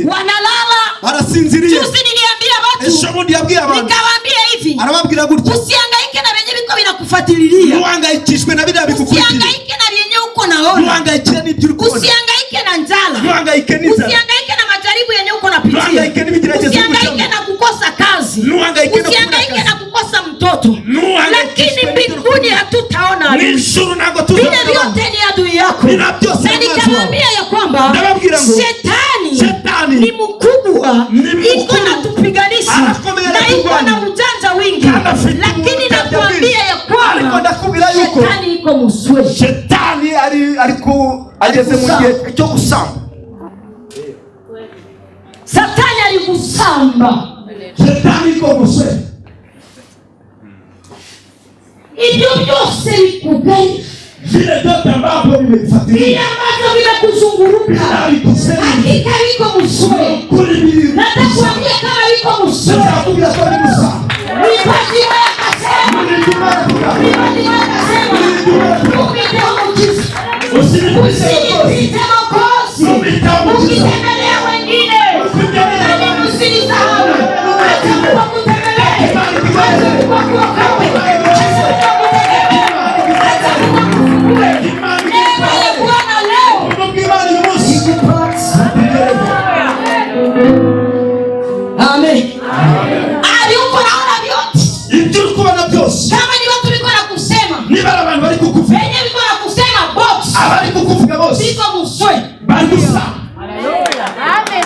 wanalala, barasinziriye. Juzi niliambia watu, eshobundi yabwiye abantu, nikawaambia hivi, arababwira gutya, usihangaike na benye biko binakufuatililia, nuhangaikishwe na bidha bikukurikira, usihangaike na benye uko naona, nuhangaike n'ibyo uri kubona, usihangaike na njala, nuhangaike n'inzara, usihangaike na majaribu yenye uko napitia, nuhangaike n'ibigeragezo, usihangaike na kukosa kazi, usihangaike na kukosa mtoto, lakini mbinguni hatutaona adui. Vile vyote ni adui yako. Na nikamwambia ya kwamba shetani ni mkubwa, iko na tupiganisha na iko na ujanja wingi, lakini nakuambia ya kwamba shetani iko muswe. Shetani aliko ageze mu gihe cyo gusamba. Satani alikusamba. Shetani iko muswe. Ibyo byose bikugai, vile vyote ambavyo vimefuatilia, vile ambavyo vimekuzunguruka, hakika iko muswe. Nataka kuambia kama iko muswe. Mwipaji waya kasema, usipite makosi, ukitembelea wengine, usinisahau. Acha Mungu akutembelee, acha Mungu akuokoe, acha Mungu akufungue. Neema ya Bwana leo amen. Aliuko naona vyote. Ibyo kubona byose. Kama ni watu biko na kusema, niba abantu bari kukuvuga, wenye biko na kusema box, abari kukuvuga bose biko muswe. bari gusa. Amen.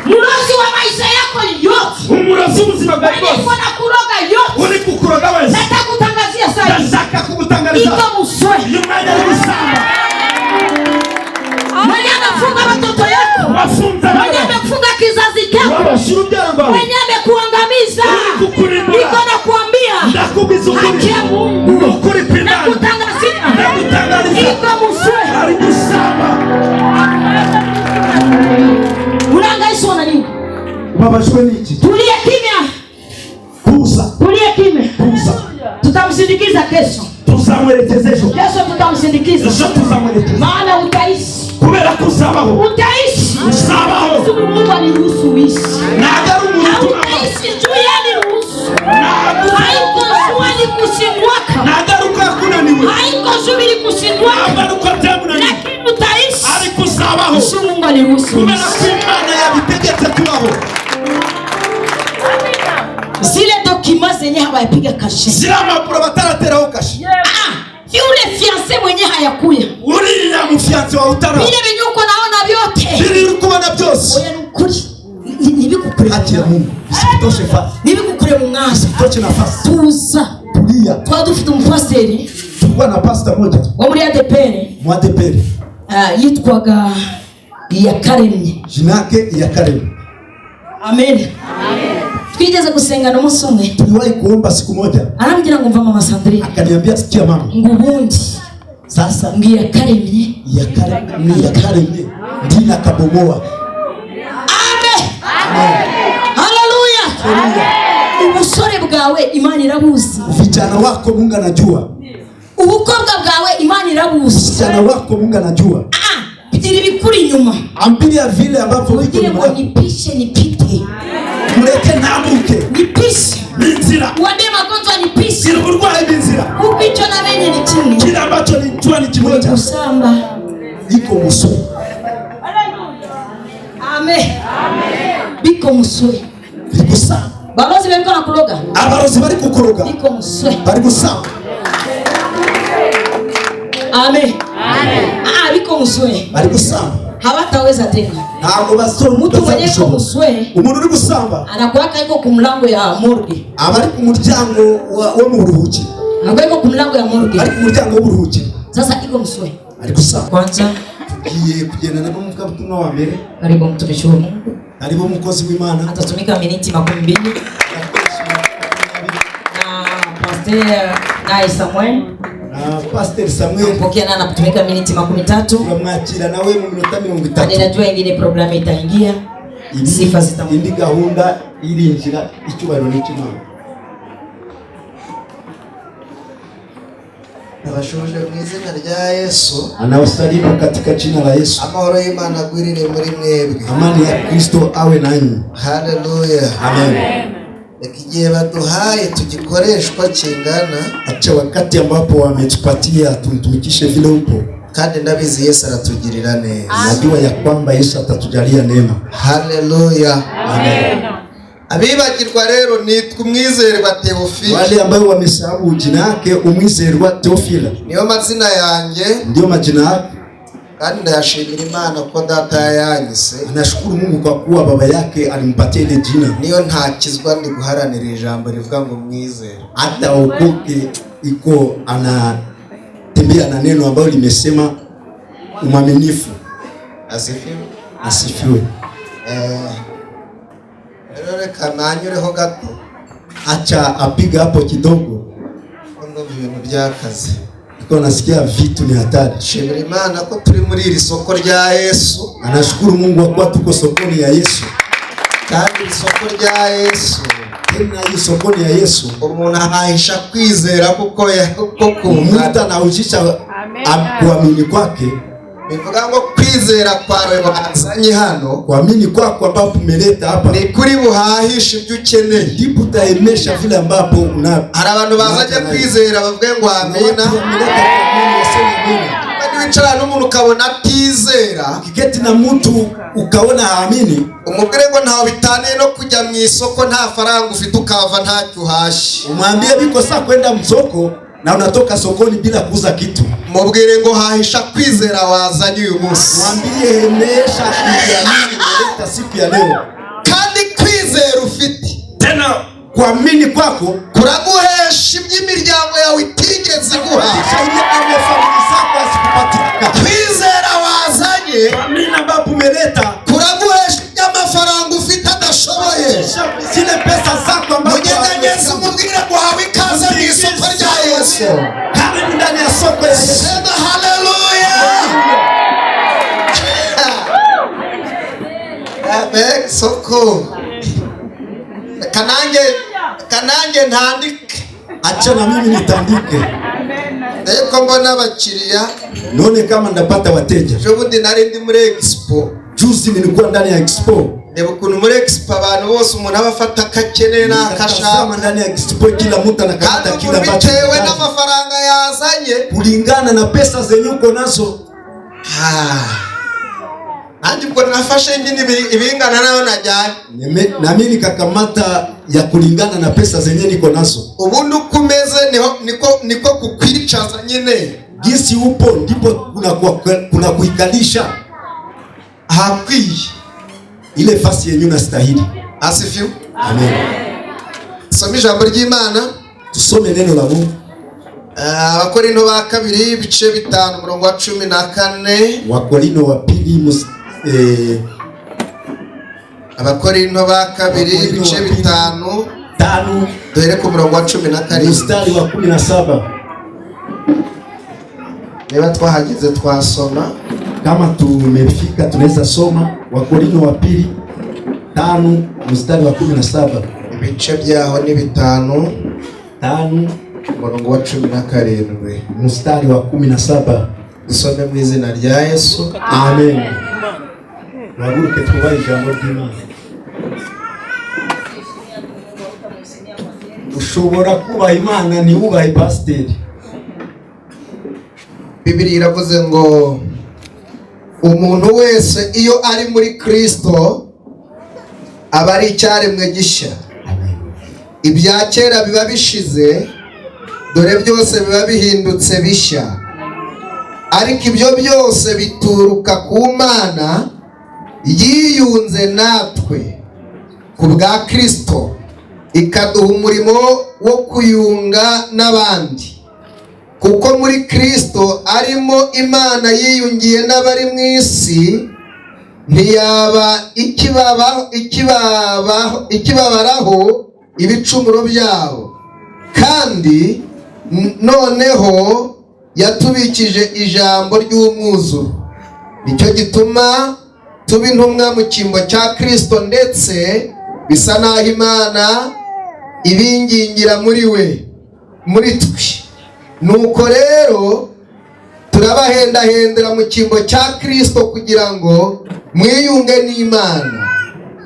Mulozi wa maisha yako yote, umurozi ubuzima bwawe bwose, uko na kuroga yote, uri kukuroga wese, nataka kutangazia sasa, nataka kukutangariza biko muswe. Imana irusamba. Mwenye amefunga watoto yako, mwenye amefunga kizazi chako, mwenye amekuangamiza, niko nakuambia haki ya Mungu na kutangazia iko muswe. Unahangaishwa na nini? Babashwe niki? Tulia kimya. Pusa. Tulia kimya. Pusa. Tutamsindikiza kesho. Tusamwelekeze kesho. Kesho tutamsindikiza. Kesho tusamwelekeze. Maana utaishi. Kubera kusabaho. Utaishi. Usabaho. Sio Mungu aliruhusu uishi. Nagaru Mungu. Utaishi juu yani ruhusu. Haiko swali kushindwaka. Nagaru kwa kuna niwe. Haiko subiri kushindwaka. Nagaru kwa tabu na niwe. Lakini utaishi. Alikusabaho. Sio Mungu aliruhusu. Kubera kwimana yabitegetse tubaho. Zile dokima zenye hawayapiga kashe. Zila mapuro batarateraho kashe. Yule fiancé mwenye hayakuya. Uriya mufianse wa utara. Bile binyuko naona vyote. Bili urikubona byose. Oya nukuri. Nibikukure. Haki ya Mungu. Sikutoshe fasi. Nibikukure mu ngasa. Sikutoshe nafasi. Tuza. Tulia. Twadufite umupasiteri. Tulikuwa na pastor moja. Wa muri ADPR. Mu ADPR. Yitwaga Iyakaremye. Jina yake Iyakaremye. Amen. Amen. Twigeze gusenga no musumwe. Tuliwahi kuomba siku moja. Arambwira ngo mva mama Sandrine. Akaniambia sikia mama. Ngubundi. Sasa Iyakaremye. Iyakaremye. Ndina kabomoa. Amen. Amen. Haleluya. Amen. Ubusore bwawe Imana irabuzi. Vijana wako Mungu anajua. Ubukobwa bwawe Imana irabuzi. Vijana wako Mungu anajua. Bitiri bikuri nyuma. Ambilia vile ambavyo viko nyuma. Nipishe nipite. Mureke namuke. Nipishe. Binzira. Uambie magonjwa nipishe. Kila urwaye binzira. Upicho na wenye ni chini. Kila ambacho ni chua ni kimoja. Kusamba. Iko muswe. Amen. Amen. Biko muswe. Biko samba. Balozi beko na kuroga. Abarozi bari kukuroga. Biko muswe. Bari kusamba. Amen. Amen. Biko muswe. Bari kusamba. Hawataweza tena. Ntabwo basoro mtu mwenye ko muswe. Umuntu uri gusamba. Anakuwaka iko ku mlango ya morgue. Abari ku muryango wo mu buruhuki. Anakuwa iko ku mlango ya morgue. Ari ku muryango wo buruhuki. Sasa iko muswe. Ari kusamba. Kwanza tugiye kugenda nabo mu butumwa wa mbere. Karibu mtumishi wa Mungu. Karibu mukozi w'Imana. Atatumika miniti 20. Na pastor naye Samuel. Pastor Samuel pokea na kutumika miniti 13. Tunamwachira nawe mu minota 30. Ninajua ingine programu itaingia. Sifa zitamundi indi gahunda irinjira icyubahiro n'ikimana. Abashuje mu izina rya Yesu. Anawasalimu katika jina la Yesu. Amahoro y'Imana agwirire muri mwebwe. Amani ya Kristo awe nanyi. Haleluya. Amen. Igihe baduhaye tugikoreshwa kingana, acha wakati ambapo wametupatia tumtumikishe vile upo. Kandi ndabizi Yesu aratugirira neza. Najua ya kwamba Yesu atatujalia neema. Haleluya. Amen. Abibagirwa rero nitwa UMWIZERWA Theophil. Wale ambao wamesahau jina yake UMWIZERWA Theophil. Niyo mazina yanjye. Ndio majina yake. Kandi ndashimira Imana ko data yanyise. Anashukuru Mungu kwa kuwa baba yake alimpatia ile jina. Niyo ntakizwa ndi guharanira ijambo rivuga ngo mwizere. Hata okoke iko anatembea na neno ambalo limesema umaminifu. Asifiwe. Asifiwe. Reka nanyureho gato. Acha apiga hapo kidogo. Ndo ibintu byakaze. Niko nasikia vitu ni hatari. Shimira Imana ko turi muri iri soko rya Yesu. Anashukuru Mungu kwa tuko sokoni ya Yesu. Kandi isoko rya Yesu. Tena hii sokoni ya Yesu. Umuntu ahahisha kwizera kuko kumta na ujisha kuamini kwake. Bivuga ngo kwizera kwawe bazanye hano, kuamini kwako ambapo umeleta hapa ni kuri buhahisha ibyo ukeneye, ndipo utaemesha vile ambapo una. Hari abantu bazaje kwizera bavuge ngo amina. Wicara n'umuntu ukabona atizera, ukiketi na mtu ukaona haamini, umubwire ngo ntaho bitaniye no kujya mu isoko nta faranga ufite ukava ntacyo uhashi. Umwambie biko saa kwenda msoko na unatoka sokoni bila kuuza kitu. Mubwire ngo hahisha kwizera wazanye uyu munsi. Mwambie emesha kuamini kuleta siku ya leo. Kandi kwizera ufite tena kuamini kwako kuraguhesha iby'imiryango yawe itigeze guha. Kwizera wazanye kuamini ambapo umeleta kuraguhesha iby'amafaranga ufite adashoboye. Zile pesa zako ambazo munyeganyeze umubwire ngo hawe ikaze mu isoko rya Yesu. Karibu ndani ya soko ya Yesu. Sema haleluya. Amen. Soko kanange ntandike. Acha na mimi nitandike. Ndeko mbona abakiriya, none kama ndapata wateja. Jobundi nari ndi muri expo. Juzi nilikuwa ndani ya expo. Ndebo kuntu muri expo abantu bose umuntu abafata kakeneye na akashaka. Ndani ya expo kila mtu anakata kila bacho. Bitewe n'amafaranga yazanye kulingana na pesa zenye uko nazo. Nanjye ubwo nafashe ngini ibingana nayo najyanye. Na mimi nikakamata ya kulingana na pesa zenye niko nazo. Ubundi ukumeze niko kukwicaza nyine. Gisi upo ndipo kuna kuikalisha. Hakwiye ile fasi yenye unastahili. Asifiwe. Amen. Soma ijambo ry'Imana. Tusome neno la Mungu. Abakorinto ba kabiri bice 5 umurongo wa 14. Wakorinto wa pili Abakorinto ba kabiri bice 5 duhere ku murongo wa 14 mstari wa 17. Niba twahageze twasoma. Kama tumefika tunaweza soma Wakorinto wa pili 5 mstari wa 17. Ibice byaho ni 5 umurongo wa 17 mstari wa 17. Dusome mu izina rya Yesu. Amen. Waguruke twubahe ijambo ry'Imana. Ushobora kubaha Imana ni ubahe pasiteri. Bibiliya iravuze ngo umuntu wese iyo ari muri Kristo aba ari icyaremwe gishya. Ibya kera biba bishize, dore byose biba bihindutse bishya. Ariko ibyo byose bituruka ku Mana yiyunze natwe ku bwa Kristo, ikaduha umurimo wo kuyunga n'abandi. Kuko muri Kristo arimo Imana yiyungiye n'abari mu isi, ntiyaba ikibabaraho ibicumuro byabo. Kandi noneho yatubikije ijambo ry'umwuzuro. Nicyo gituma tuba intumwa mu cyimbo cya Kristo, ndetse bisa naho Imana ibingingira muri twe. nuko rero turabahendahendera mu cyimbo cya Kristo kugira ngo mwiyunge n'Imana,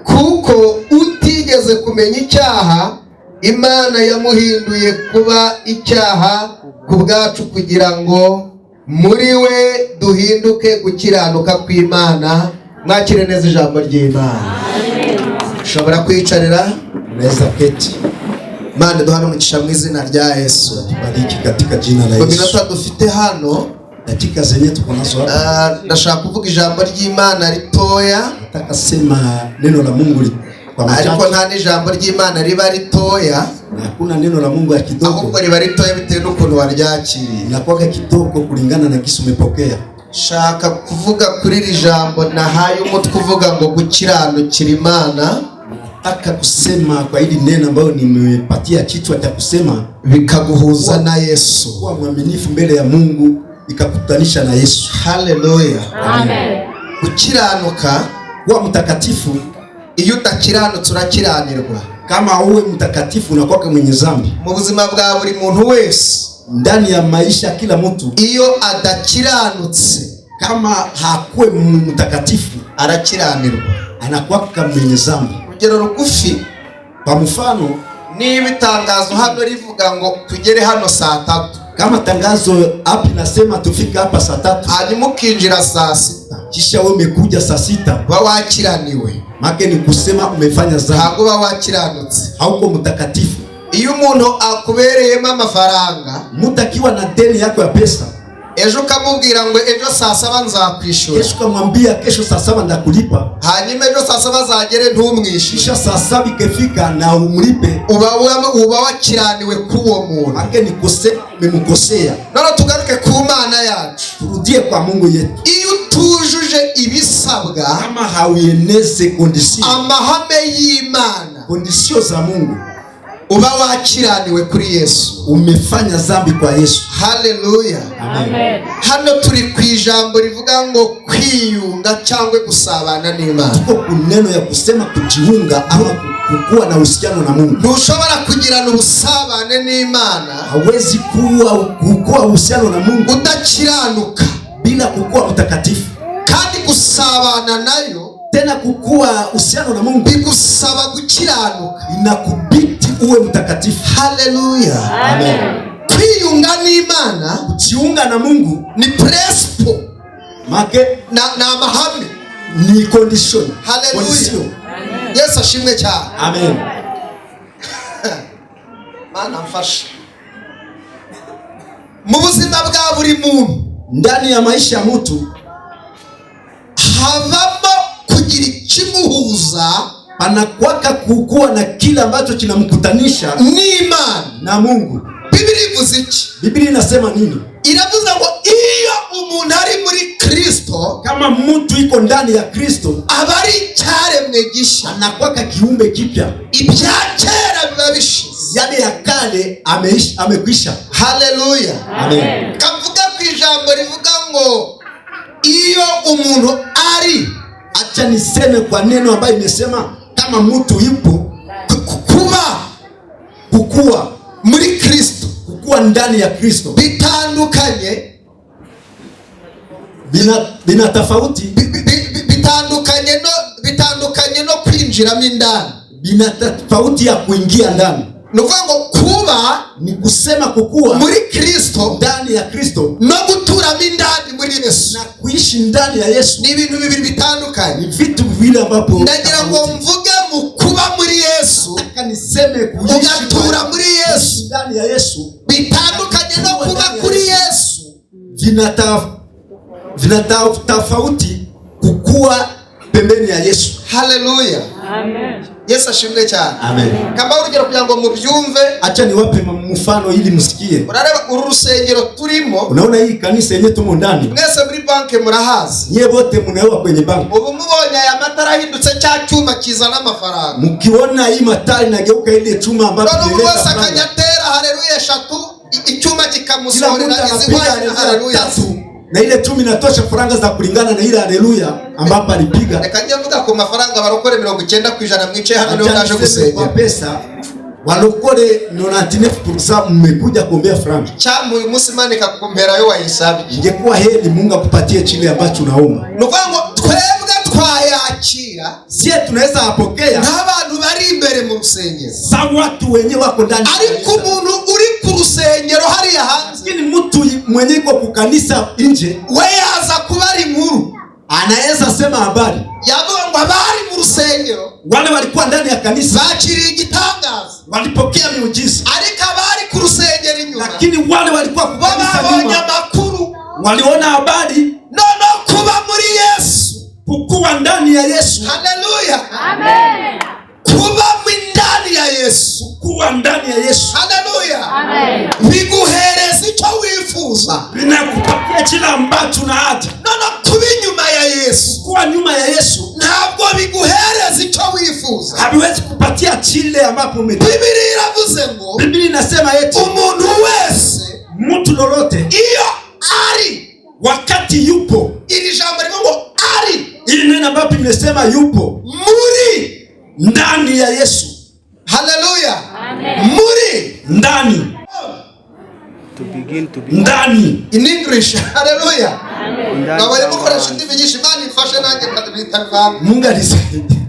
kuko utigeze kumenya icyaha Imana yamuhinduye kuba icyaha ku bwacu kugira ngo muri we duhinduke gukiranuka kw'Imana. Mwakire neza ijambo ry'Imana. Ushobora kwicarira neza keti. Mana duhana umugisha mu izina rya Yesu. Tubariki katika jina la Yesu. Minota dufite hano dakika zenye tuko nazo hapa. Ndashaka kuvuga ijambo ry'Imana ritoya. Nataka sema neno la Mungu kwa machache. Ariko nta n'ijambo ry'Imana riba ritoya. Hakuna neno la Mungu ya kidogo. Ahubwo riba ritoya bitewe n'ukuntu waryakiriye. Inakuwa kidogo kulingana na kisu umepokea. Shaka kuvuga kuri iri jambo nahaye umutwe uvuga ngo gukiranukira Imana. Nataka kusema kwa hili neno ambayo nimepatia kichwa cha kusema bikaguhuza na Yesu. Kuwa mwaminifu mbele ya Mungu ikakutanisha na Yesu. Haleluya. Amen. Gukiranuka, kuwa mtakatifu. Iyo utakiranutse urakiranirwa. Kama uwe mtakatifu unakuwa mwenye dhambi. Mu buzima bwa buri muntu wese, ndani ya maisha kila mtu, iyo adakiranutse, kama hakuwe mtakatifu arakiranirwa, anakuwa mwenye dhambi. Urugero rugufi, kwa mfano, niba itangazo hano rivuga ngo tugere hano saa 3, kama tangazo hapa nasema tufika hapa saa 3, hanyuma ukinjira saa 6, kisha wewe umekuja saa 6, wa wakiraniwe. Make ni kusema umefanya dhambi, ntabwo ba wakiranutse, hauko mtakatifu. Iyo umuntu akubereyemo amafaranga, mutakiwa na deni yako ya pesa, ejo ukamubwira ngo ejo saa 7 nzakwishura, kesho kamwambia kesho saa 7 ndakulipa, hanyuma ejo saa 7 zagere ntumwishisha, saa 7 ikifika na umlipe, uba wakiraniwe kuwo muntu. Make ni kusema umemkosea. None tugaruke ku Mana yacu, turudie kwa Mungu yetu. Iyo tujuje ibisabwa, kama haueneze condition, amahame y'Imana, condition za Mungu, uba wakiraniwe kuri Yesu, umefanya dhambi kwa Yesu. Haleluya. Amen. Hano turi ku ijambo rivuga ngo kwiyunga cyangwa gusabana n'Imana. Tuko ku neno ya kusema kujiunga ama kukuwa na uhusiano na Mungu. Ntushobora kugirana ubusabane n'Imana, hawezi kuwa uhusiano na Mungu udakiranuka, bila kukuwa mtakatifu. Kandi gusabana nayo, tena kukuwa uhusiano na Mungu, bigusaba gukiranuka, inakubidi uwe mtakatifu. Haleluya. Amen. Kwiyunga n'Imana, kujiunga na Mungu ni principle, make na amahame, ni condition. Haleluya. Yesu ashimwe cyane. Amen. Mana mfasha. Mu buzima bwa buri muntu, ndani ya maisha ya mtu, havamo kugira ikimuhuza, anakuwaka kukuwa na kile ambacho kinamkutanisha n'Imana na Mungu. Biblia ivuze iki? Biblia inasema nini? Iravuze ngo iyo umuntu ari muri Kristo, kama mtu iko ndani ya Kristo, aba ari icyaremwe gisha, anakuwa kiumbe kipya. Ibya kera biba bishize, yale ya kale amekwisha. Haleluya. Amen. Kavuga ku ijambo rivuga ngo iyo umuntu ari, acha niseme kwa neno ambayo imesema kama mtu yupo kukua muri Kristo, kukua ndani ya Kristo, bitandukanye bina tofauti, bitandukanye no kwinjiramo indani, bina tofauti ya kuingia ndani. Nuvuga ngo kuba ni kusema kukua muri Kristo, ndani ya Kristo, no guturamo indani muri Yesu, na kuishi ndani ya Yesu, ni ibintu bibiri bitandukanye. ni vitu viwili ambavyo ndagira ngo mvuge mu kuba muri Yesu, niseme kuishi ugatura muri Yesu, ndani ya Yesu, bitandukanye no kuba kuri Yesu. Vina tofauti kukua pembeni ya Yesu. Haleluya. Amen. Yesu ashimwe cyane. Amen. Kama urugero kugira ngo mubyumve, acha niwape mfano ili msikie. Urareba uru rusengero turimo, unaona hii kanisa yenyewe tumo ndani. Mwese muri banke murahazi. Nyie wote mnaewa kwenye banki. Ubu mubonye aya matara ahindutse cya cyuma kizana amafaranga. Mkiona hii matari inageuka ile chuma ambapo inaleta amafaranga. Akanyatera haleluya 3, icyuma kikamusorera izihwanye haleluya 3. Na ile chumi inatosha faranga za kulingana na ile haleluya ambapo alipiga. Reka njye mvuga ku mafaranga barokore 90% mwice hano leo naje gusengera. Kwa pesa walokole 99% mmekuja kuombea franga. Chambo uyu munsi Imana ikakumpera yo wayisabiye. Ingekuwa heri Mungu akupatie kile ambacho unaomba. Nuvango twebwe twayakira. Sie tunaweza apokea. N'abantu bari imbere mu rusengero. Sa watu wenyewe wako ndani. Ariko umuntu uri ku rusengero hari hanze. Lakini mtu mwenye yuko ku kanisa nje, we yaza kubara inkuru. Anaweza sema habari. Yavuga ngo abari mu rusengero wale walikuwa ndani ya kanisa bakiriye igitangaza, walipokea miujiza. Ariko abari ku rusengero inyuma, lakini wale walikuwa ku kanisa nyuma makuru waliona habari no kuba muri Yesu, kuwa ndani ya Yesu. Haleluya, amen. Kuba ndani ya Yesu, kuwa ndani ya Yesu. Haleluya, amen. Biguhereza icyo wifuza, binakupatia kila ambacho unaacha. Kuba nyuma ya Yesu, kuwa nyuma ya Yesu ntabwo biguhereza icyo wifuza, habiwezi kupatia kile ambapo umetaka. Biblia iravuze ngo, Biblia inasema eti umuntu wese, mtu lolote, iyo ari wakati yupo, ili jambo ngo ari, ili neno ambapo imesema yupo muri ndani ya Yesu. Haleluya, amen. Muri ndani, to begin ndani in English. Haleluya, amen. Ngabale mukoresha indimi nyinshi, Imana ifashe nanjye kadibitavanga. Mungu alisaidie.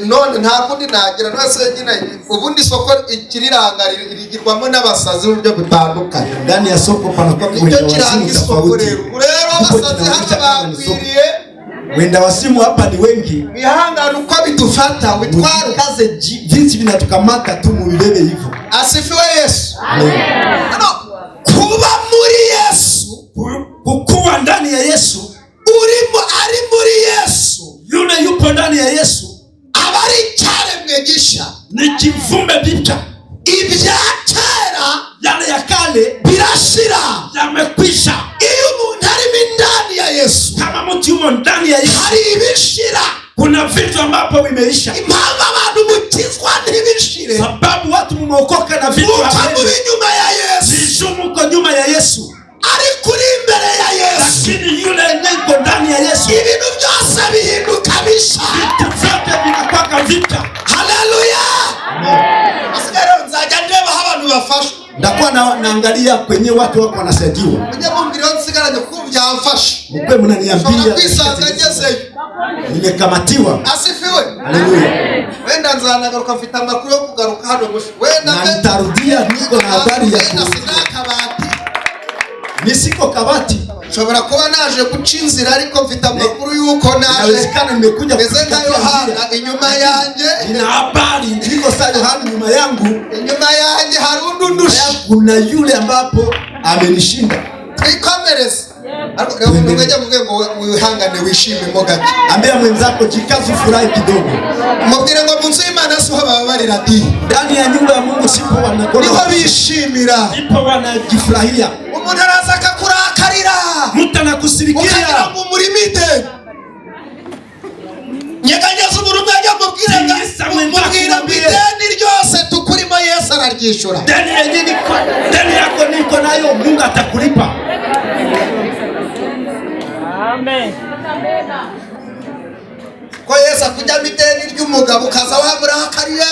None nta kundi nagira nose nyina ubundi soko ikiriranga rigirwamo n'abasazi mu byo gutandukanye. Ndani ya soko panakuwa kwenda wasimu tofauti. Rero abasazi hapa bakwiriye wenda wasimu hapa ni wengi. Bihangana uko bidufata witwara kaze jinsi binatukamata tu mu bibebe hivyo. Asifiwe Yesu, amen. Kuba muri Yesu, kuwa ndani ya Yesu, ari muri Yesu, yule yupo ndani ya Yesu, abari cyaremwe gisha, ni kivume bipya. Ibya kera, yale ya kale birashira, yamekwisha. Iyo umuntu ari ndani ya Yesu, kama mtu yumo ndani ya Yesu, hari ibishira. Kuna vitu ambapo vimeisha. Impamvu abantu mukizwa ntibishire, sababu watu mumeokoka na vitu havishi. Nyuma ya Yesu, muko nyuma ya Yesu, ari kuri imbere ya Yesu, lakini yule yuko ndani ya Yesu, ibintu byose bihinduka bisha, vitu vyote vinakuwa vipya. Haleluya, amen. Asigaro nzajya ndeba abantu bafasha, ndakuwa naangalia kwenye watu wako wanasaidiwa. Mujye mumbira nsigaranye kuko byamfasha. Mkwe mnaniambia kwisanga ngezeyo nimekamatiwa. Asifiwe, haleluya. Wenda nzanagaruka mfite amakuru yo kugaruka hano gushi, wenda nitarudia niko na habari ya kabati. Nisiko kabati. Shobora kuba naje guca inzira, ariko mfite amakuru yuko naje. Inawezekana nimekuja kutoka Yohana inyuma yanjye. Nina habari niko saa Yohana nyuma yangu. Inyuma yanjye hari undundusha. Kuna yule ambapo amenishinda. Twikomereze. Ariko kama mwenye mvuge ngo wihangane wishime mo gake. Ambia mwenzako jikaze, furahi kidogo. Mubwire ngo munsi y'Imana siho babarira di. Ndani ya nyumba ya Mungu sipo wanakora. Niho bishimira. Sipo wanajifurahia. Umuntu araza akakurakarira. Mtu anakusirikia. Ukagira ngo murimite. Nyeganyeza umurumwe mubwira bideni ryose tukurimo Yesu araryishura. Deni yako niko nayo, Mungu atakulipa. Amen. Kwa Yesu akuja mideni ry'umugabo kaza wamurakariye.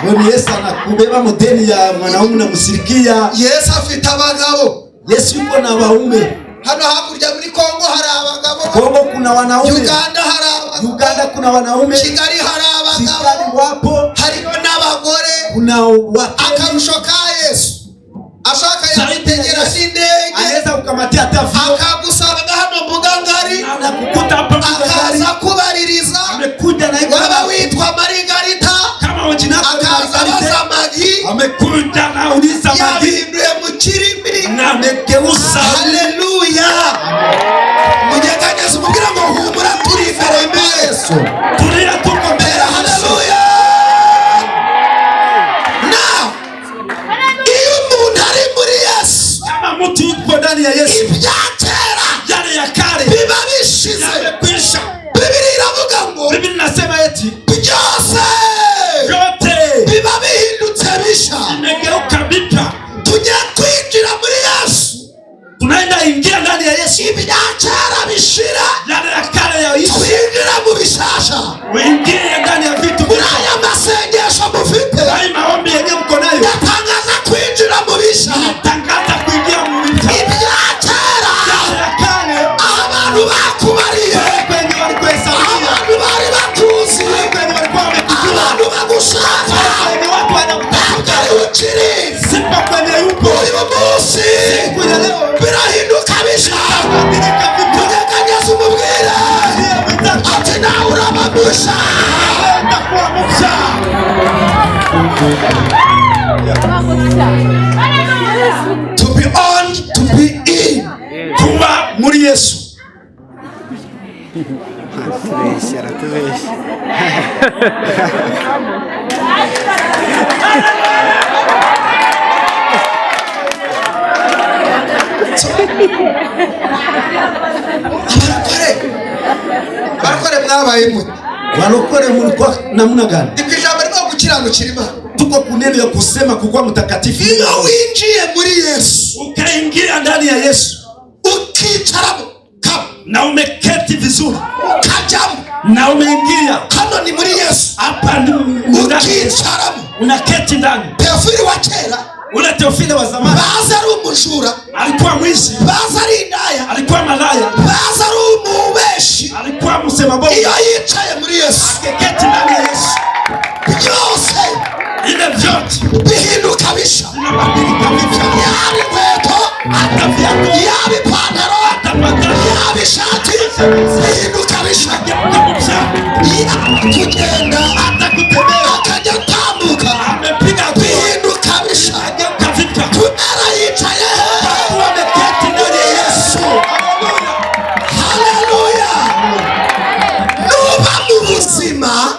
Wewe Yesu anakubeba modeni ya mwanaume na musirikia. Yesu afite abagabo. Yesu yuko na waume. Hano hakurya muri Kongo hari abagabo. Kongo kuna wanaume. Uganda hari abagabo. Uganda kuna wanaume. Kigali hari abagabo. Kigali wapo. Hariho n'abagore. Kuna watu. Akarusho ka Yesu, ashaka yabitegera n'indege. Anaweza kukamatia hata vyo. Akagusanga hano Mbugangari. Anakukuta hapa Mbugangari. Akaza kubaririza. Amekuja na iko. Waba witwa Marigarita. Kama wajina kwa Marigarita. Magi. Amekuja na uliza Magi. Yahinduye mu kirimi. Na amegeuza. Haleluya. Mujyaganyeza umubwira ngo humura turi imbere ya Yesu. Tulia tuko mbele. Haleluya. Kama mtu yuko ndani ya Yesu, ibyakera yale ya kale biba bishize, yamekwisha. Biblia iravuga ngo, Biblia inasema eti byose yote biba bihindutse bisha, imegeuka bipya. tujye kwinjira muri Yesu, tunaenda ingia ndani ya Yesu. ibyakera bishira, yale ya kale ya Yesu, twinjira mu bishasha. uingie ndani ya vitu. Aya masengesho mufite, ai maombi yenyewe musha. To be on, to be in. Kuba muri Yesu. Abarokore mwabaye muti. Walokole mulikuwa namna gani? Ikijambo rimo gukiranukira Imana. Tuko kuneno ya kusema kukuwa mtakatifu. Iyo winjiye muri Yesu, ukaingia ndani ya Yesu, ukicaramo kama na umeketi vizuri, ukajamo na umeingia hano ni muri Yesu, hapa ni ukicaramo unaketi ndani. Theophil wa kera, ule Theophil wa zamani, baza ari umujura, alikuwa mwizi, baza ari indaya, alikuwa malaya, baza ari umubeshi, alikuwa msema bongo. iyo yicaye muri Yesu, akeketi ndani ya Yesu, byose ile vyote bihinduka bisha. inabadilika vipya. Yaba inkweto, hata viatu, yaba ipantaro, hata magari, yaba ishati, bihinduka bisha. Yaba kugenda, hata kutembea, akajya atambuka, amepiga bihinduka bisha. ageuka vipya. Kumera yicaye, Wameketi ndani ya Yesu. haleluya. Nuba mu buzima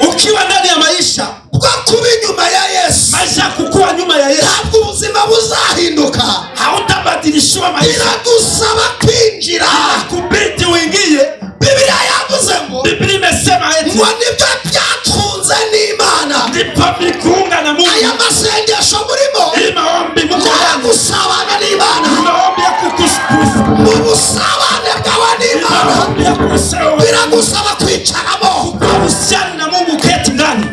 Ukiwa ndani ya maisha bwo kuba inyuma ya Yesu, maisha kukua nyuma ya Yesu, ntabwo ubuzima buzahinduka. hautabadilishiwa maisha. Biragusaba kwinjira, Kubiti uingie. Biblia yavuze ngo, Biblia imesema eti ngo nibyo byatunze n'Imana. ndipo vikuunga na Mungu. Aya masengesho murimo, Hii maombi Mungu gusabana n'Imana, maombi ya kukushukuru, mu busabane bwawe n'Imana, maombi ya kusawa, biragusaba kwicaramo. uhusiano na Mungu, keti ndani.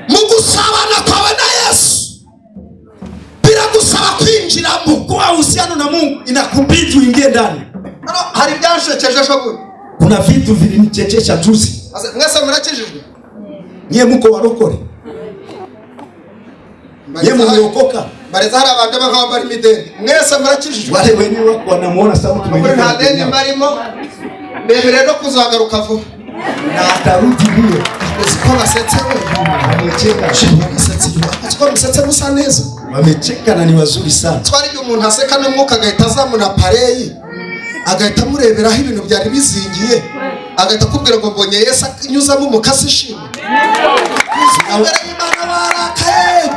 Mu gusabana kwawe na Yesu, biragusaba kwinjiramo. Kwa uhusiano na Mungu inakubidi uingie ndani. Hari byashekeje shobundi. Kuna vitu vilinichechesha juzi. Mwese murakijijwe? Nyie muko warokore? Nyie mmeokoka? Bareza hari abantu bakaba bari mideni. Mwese murakijijwe? Wale wenyewe wako wanamuona sauti Muri nta deni barimo. Mbere no kuzagaruka vuba. na atarudi hiyo. Usiko basetse we. Wamecheka. Basetse yo. Atiko musetse musa neza. Wamecheka na ni wazuri sana. Twari byo umuntu aseka n'umwuka agahita azamuna pareyi. Agahita mureberaho ibintu byari bizingiye. Agahita kubwira ngo mbonye Yesu anyuzamo umukasi shimwe. Mbere y'Imana barakaye.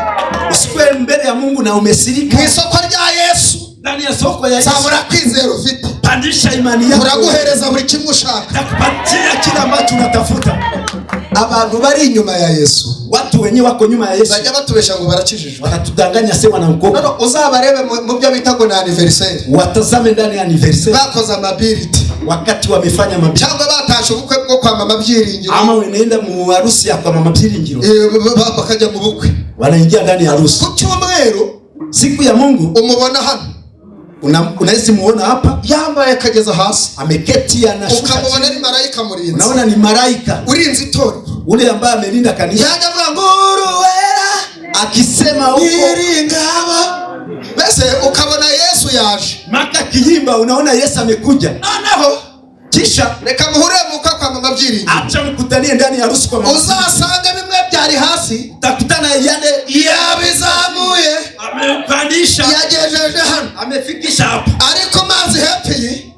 Usikwe mbele ya Mungu na umesirika. Mu isoko rya Yesu. Ndani ya soko ya Yesu. Sabura kwizera ufite. Pandisha imani yako. Uraguhereza buri kimwe ushaka. Takupatia kila ambacho unatafuta. Abantu bari inyuma ya Yesu, Watu wenyewe wako nyuma ya Yesu, bajya batubesha ngo barakijijwe. wanatudanganya sema na mkopo. None uzabarebe mu byo bita ngo na anniversaire. Watazame ndani ya anniversary. Bakoze amability. Wakati wamefanya mabishano. Cyangwa batashe ubukwe bwo kwa mama Byiringiro. Ama wanaenda mu harusi ya kwa mama Byiringiro. Bakajya mu bukwe. Wanaingia ndani ya harusi. Ku cyumweru Siku ya Mungu umubona hano. Unaweza muona hapa Yambaye kageza hasi. ameketi anashuka. Ukamubona ni malaika murinzi. Unaona ni malaika. Urinzi itorero. Ule ambaye amelinda kanisa. Yaje avuga ngo uruwera Akisema huko iringaba. Bese ukabona Yesu yaje. maka kiyimba, unaona Yesu amekuja. Noneho Kisha reka muhure muka kwa mama Byiringiro. acha mkutanie ndani ya harusi kwa mama. Uzasanga bimwe byari hasi. Utakutana yale Yabizamuye. amepandisha. Yagejeje hano. Amefikisha hapa. Ariko mazi happy.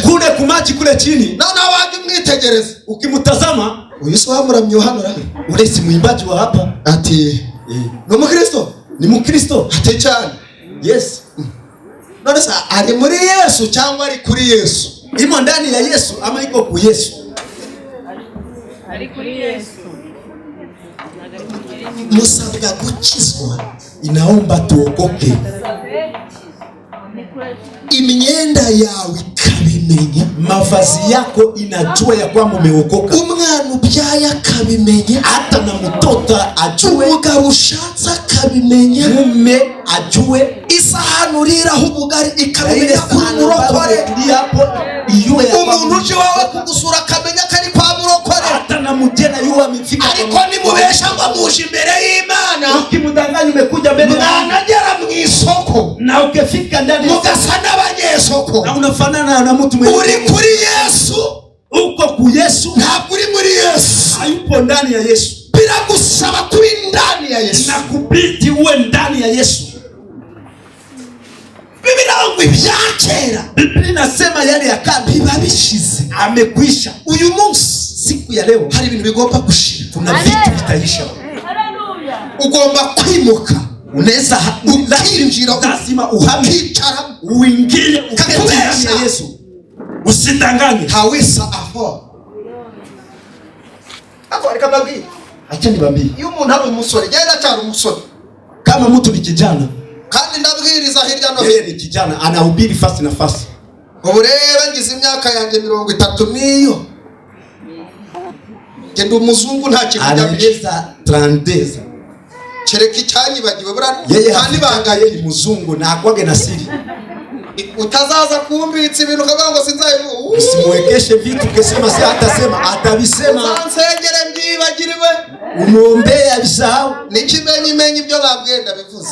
Kule kumaji kule chini. Noneho waje umwitegereza. Ukimtazama Uyu si wamuramye hano ra. ule si mwimbaji wa hapa. Ati ni Mukristo? Ni Mkristo. Ati cyane. Yes. None sa ari muri Yesu cyangwa ari kuri Yesu? Imo ndani ya Yesu ama iko ku Yesu? Ari kuri Yesu. Musabwa gukizwa. Inaomba tuokoke. Imyenda yawe ikabimenya. Mavazi yako inajua ya kwamba umeokoka. Umwana ubyaye akabimenya. Hata na mtoto ajue. Umugabo ushatse akabimenya. Mume ajue. Isahani uriraho ubugari ikabimenya kuri murokore. Umuntu uje wawe kugusura akamenya ko ari kwa murokore. Hata na mjena yuwa amefika. Ariko nimubesha ngo muje imbere y'Imana. Ukimdanganya umekuja mbele. Mwanagera mu isoko. Na ukifika ndani mugasa n'abanyeso. soko. Na unafanana na mtu mwenye. Uri kuri Yesu. Uko ku Yesu. Ntabwo uri muri Yesu. Hayupo ndani ya Yesu. Bila gusaba kuba ndani ya Yesu. Na kubidi uwe ndani ya Yesu. Biblia ngo ibyakera. Biblia inasema yale ya kale biba bishize. Amekwisha. Uyu munsi siku ya leo hari ibintu bigomba gushira. Kuna vitu vitaisha. Ugomba kwimuka. Unaweza ukinjira, lazima uhame, ukicara, uingie uketi ndani ya Yesu. Usidanganye. Hawisa afo. Ako alikabagi. Acha nibambie. Iyo umuntu ari umusore, genda cyari umusore. Kama mtu ni kijana, kandi ndabwiriza hirya no yeye ni kijana anahubiri fasi na fasi. Ubureba ngize imyaka yanjye 30 niyo. Genda umuzungu nta kintu anaweza 30. Chereki cyanyibagiwe burani kandi bangaye ni muzungu na akwage na siri. Utazaza kumbitsa ibintu kavuga ngo sinzayivu. Usimwekeshe vitu kesema si atasema atabisema. Nsengere mbibagiriwe. Umuombea bisahau. Nikimenyi ibyo babwenda bivuze.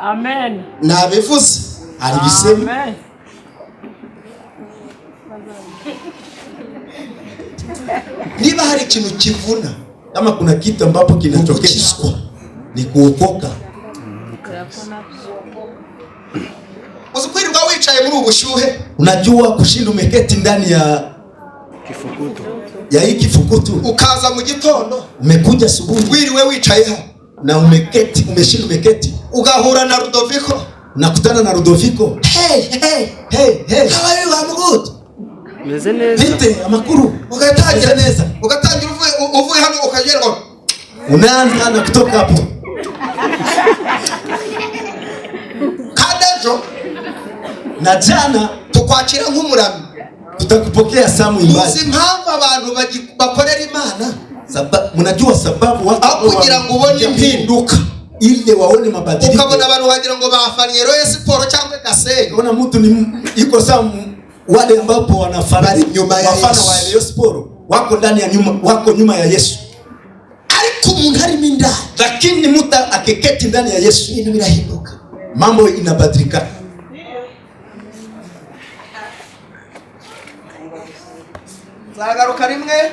Amen. Na bivuze. Alibisema. Amen. Niba hari ikintu kivuna, kama kuna kitu ambapo kinatokea ni kuokoka. Uzikwirirwa wicaye muri ubushuhe. Unajua kushinda umeketi ndani ya kifukutu. Ya hii kifukutu. Ukaza mu gitondo. Umekuja asubuhi. Wiriwe wicaye ha. Na umeketi, umeshinda umeketi. Ugahura na Rudoviko. Unakutana na Rudoviko. Hey. How are you? I'm good. Meze neza. Vite amakuru. Ugatangira neza. Ugatangira uvuye hano ukagera ngo. Unaanza na kutoka hapo. Kadejo. Na jana tukwakira nk'umurami. Tutakupokea samu imbali. Uzi impamvu abantu bakorera Imana? Mnajua sababu watu kugira ngo ubone impinduka. Ile waone mabadiliko. Ukabona abantu wagira ngo bafanye Royal Sport cyangwa Gasenyi. Unaona mtu ni yuko samu wale ambapo wanafanana nyuma ya wafana wa Royal Sport wako ndani ya nyuma, wako nyuma ya Yesu. Ariko umuntu ari mindani. Lakini mtu akeketi ndani ya Yesu ibintu birahinduka. Mambo inabadilika. Zagaruka rimwe.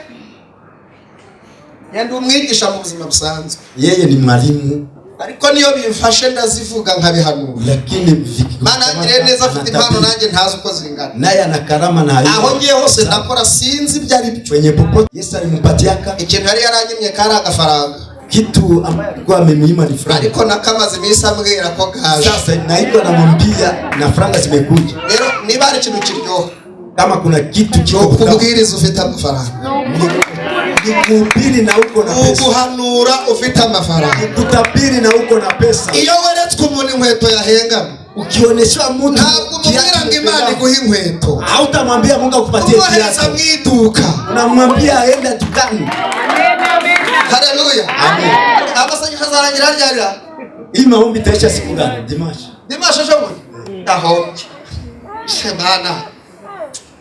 Yenda umwigisha mu buzima busanzwe. Yeye ni mwalimu. Ariko niyo bimfashe ndazivuga nkabihanura. Lakini Mana ngire neza afite impano nanjye ntazi uko zingana. Naye ana karama na hayo. Aho ngiye hose ndakora sinzi byari kwenye popote. Yesu alimpatiaka ikintu yari yaranyimye kari agafaranga. Kitu ambaye alikuwa amemnyima ni franga. Ariko nakamaze imisi ambwira ko gaje. Sasa naitwa namwambia na franga zimekuja. Rero niba ari ikintu kiryoha. Kama kuna kitu cyo kubwiriza ufite amafaranga. Nikuhubiri na uko na pesa. Uguhanura ufite amafaranga. Kutabiri na uko na pesa. Iyo weretswe umuntu inkweto yahengama. Ukioneshwa mtu ntabwo umubwira ngo Imana iguhe inkweto. Hautamwambia Mungu akupatie kiatu. Ukohereza mu iduka. Unamwambia aenda dukani. Haleluya. Amen. Abasanye kazarangira ryarira. Hii maombi itaisha siku gani? Dimashi. Dimashi shobora. Aho. Shebana.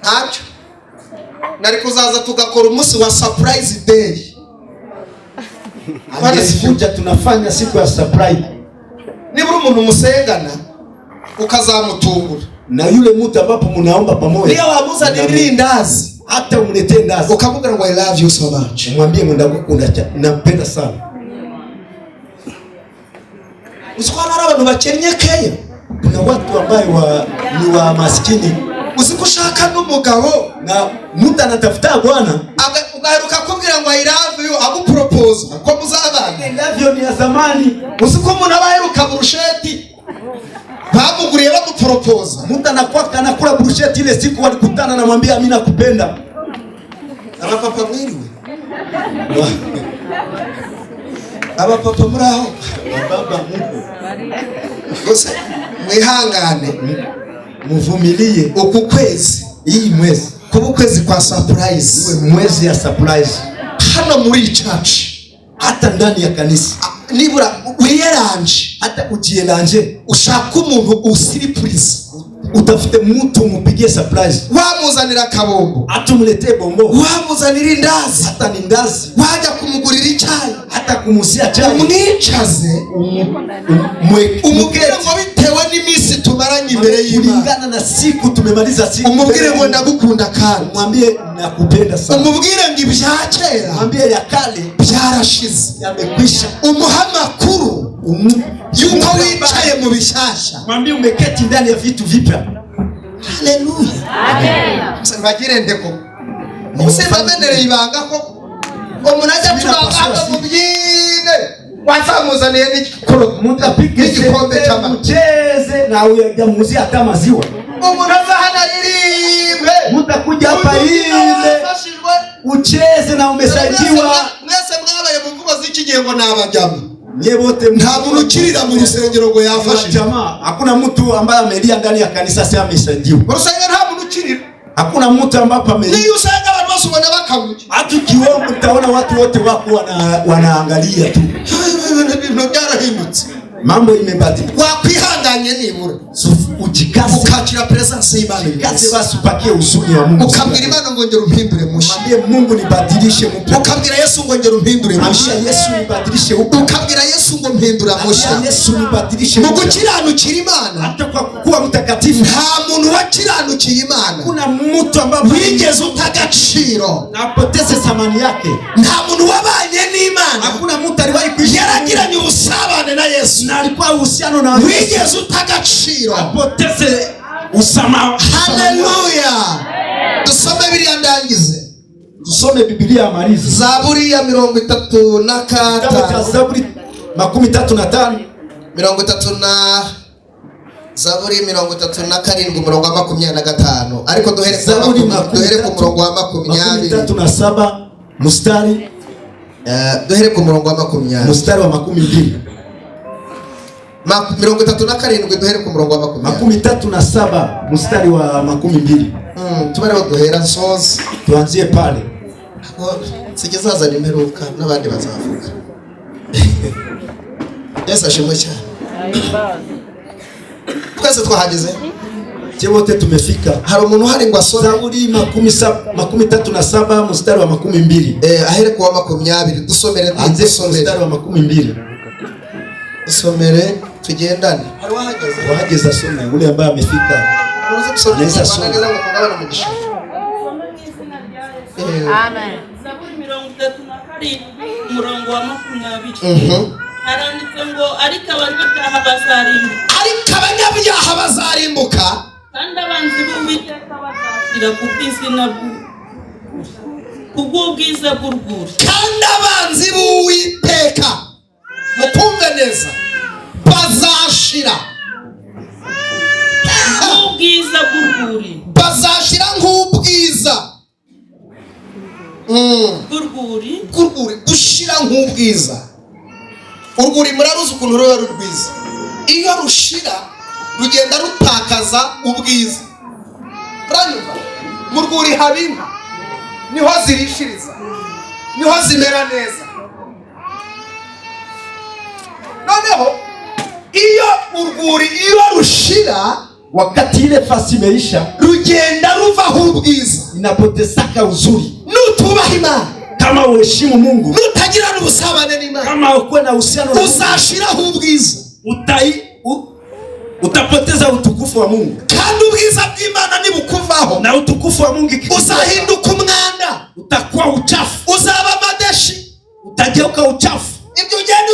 Ntacyo. Nari kuzaza tugakora umunsi wa surprise day. Angekuja tunafanya siku ya surprise. Nibura umuntu musengana ukazamutungura. Na yule mtu ambapo mnaomba pamoja. Niyo wamuzanira indazi. Hata umletee ndazi. Ukamubwira ngo I love you so much. Mwambie ndagukunda cyane. Nampenda sana. Usikwana abantu bakenyekeye. Kuna watu ambao ni wa maskini. Usikushaka n'umugabo na mtu anatafuta bwana ugaheruka kubwira ngo I love you agupropose ko muzabana. I love you ni ya zamani. Usiko umuntu abaheruka burusheti bamuguriye bagupropose. Mtu anakula burusheti ile siku walikutana na mwambia mimi nakupenda. Abapapa mwiriwe. Abapapa muraho. Baba Mungu. Gose mwihangane. Muvumilie uku kwezi hii mwezi kuba ukwezi kwa surprise. Mwezi ya surprise hano muri church, hata ndani ya kanisa. Nibura wiyeranje, hata ujieranje, ushaka umuntu usiripurize, utafute mtu mupigie surprise. Wamuzanira kabombo, atumletee bombo. Wamuzanira indazi, hata ni ndazi. Wajya kumugurira icyayi, hata kumusia chai. Umwicaze, umubwire ngo bitewe n'iminsi tumaranye imbere y'Imana kulingana na siku tumemaliza siku. Umubwire ngo ndagukunda kandi mwambie nakupenda sana. Umubwire ngo ibya kera mwambie ya kale byarashize yamekwisha. Umuha makuru yuko wicaye mu bishyashya. Mwambie umeketi ndani ya vitu vipya. Haleluya. Amen. Mbagire ndeko. Musema menere ibanga ko umuntu ajya turanga mu byine. Wasamuzaniye n'ikoro mutapige igikombe cy'amata. Mucheze na uyajya muzi hata maziwa. Umuntu azahana ririmbe. Mutakuja hapa ile. Ucheze na umesaidiwa. Mwese mwabaye mu mvugo z'iki gihe ngo nabajyamo. Nyebote nta muntu ukirira mu rusengero ngo yafashe. Jamaa, hakuna mtu ambaye amelia ndani ya kanisa sasa amesaidiwa. Urusengero nta muntu ukirira. Hakuna mtu ambaye amelia. Ni usanga abantu bose ubona bakamuki. Hata kiwao mtaona watu wote wako wanaangalia tu. Ibintu byarahindutse. Mambo imebadilika. Wakwihanganye nibura. Ujikaze. Ukakira presence y'Imana. Kaze basi upakie uzuni wa Mungu. Ukabwira Imana ngo ngero umpindure mushya. Mwambie Mungu nibadilishe mpya. Ukabwira Yesu ngo ngero umpindure mushya. Yesu nibadilishe upya. Ukabwira Yesu ngo mpindura mushya. Yesu nibadilishe upya. Mugukiranukira Imana. Hata kwa kuwa mtakatifu. Nta muntu wakiranukiye Imana. Kuna mtu ambaye wigeze utagaciro. Napoteze thamani yake. Nta muntu wabanye n'Imana. Hakuna mtu aliwahi kuishi. Yaragiranye ubusabane na Yesu. Na alikuwa uhusiano na wigeze utagaciro. Apoteze usama. Haleluya. Dusome Bibiliya ndangize. Tusome Biblia amalize. Zaburi ya 33. Kitabu cha Zaburi 35. Zaburi 37 umurongo wa 25. Ariko duhere ku murongo wa 37 mstari duhere ku murongo wa 20. Mstari wa 20. 37 duhere ku murongo wa 37 mstari wa 20. Tubare duhera nsoze. Tuanzie pale. Sikizaza nimeruka n'abandi bazavuga. Yesu ashimwe cyane. Twese twahageze. Wote tumefika. Hari umuntu hari ngo asome Zaburi 37 mstari wa 20. Ahere ku wa 20 dusomere mstari wa 20. Dusomere tugendane. Hari wahageze asome ule ambaye amefika. Neza soma neza ngo tugabane umugisha. Amen. Zaburi 37 umurongo wa 20. Haranditse ngo ariko abanyabyaha bazarimbuka. Ariko abanyabyaha bazarimbuka. Kandi abanzi b'Uwiteka bazashira kubw'ubwiza bw'urwuri. Kandi abanzi b'Uwiteka mukumve neza bazashira nk'ubwiza bw'urwuri. Bazashira nk'ubwiza bw'urwuri. Gushira nk'ubwiza. Urwuri muraruzi ukuntu ruba rwiza. Iyo rushira rugenda rutakaza ubwiza. Uranyumva? Mu rwuri haba inka niho zirishiriza, niho zimera neza. Noneho iyo urwuri rushira, wakati ile fasi imeisha, rugenda ruvaho ubwiza. Inapotezaka uzuri. Nutubaha Imana, kama uheshimu Mungu, nutagirana ubusabane n'Imana, kama ukuwe na uhusiano, uzashiraho ubwiza. Utapoteza utukufu wa Mungu. Kandi ubwiza bw'Imana nibukuvaho, na utukufu wa Mungu uzahinduka umwanda. Utakuwa uchafu. Uzaba madeshi. Utageuka uchafu. Ibyo ugenda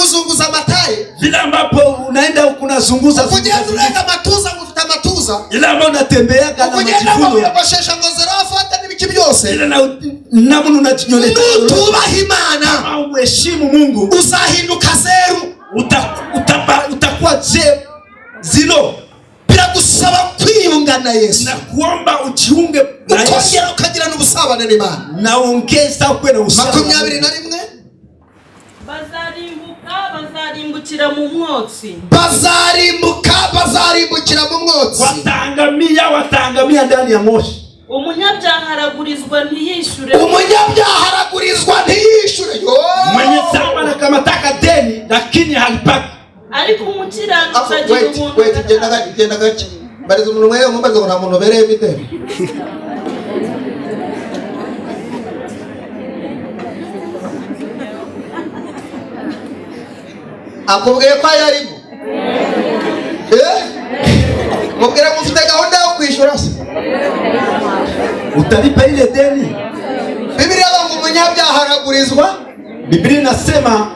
uzunguza amataye. Vile ambapo unaenda unazunguza. Ugenda urenga matuza ngo ufite amatuza. Ile ambapo unatembeaga na ugenda unakoshesha ngo zerafata n'ibiki byose. Ile na munu unajinyoleta. Nutubaha Imana, au heshimu Mungu, uzahinduka zeru. Utakuwa zero. Biragusaba kwiyunga na Yesu. Na kuomba ujiunge na Yesu. Ukongera ukagira n'ubusabane n'Imana. Na ongeza kuwe na uhusiano. 21. Bazarimbukira mu mwotsi. Bazarimbukira mu mwotsi. Watangamia ndani ya moshi. Umunyabyaha aragurizwa ntiyishure. Mwenye shamba anakamata deni lakini halipati. Ariko umukiranutsi agira ubuntu. Genda gake. Bariza umuntu mwaye umbaza ngo nta muntu bereye mitero. Akubwiye ko yarimo. mubwira ngo ufite gahunda yo kwishyura se utalipa ile deni. Biblia ngo umunyabyaha aragurizwa. Biblia inasema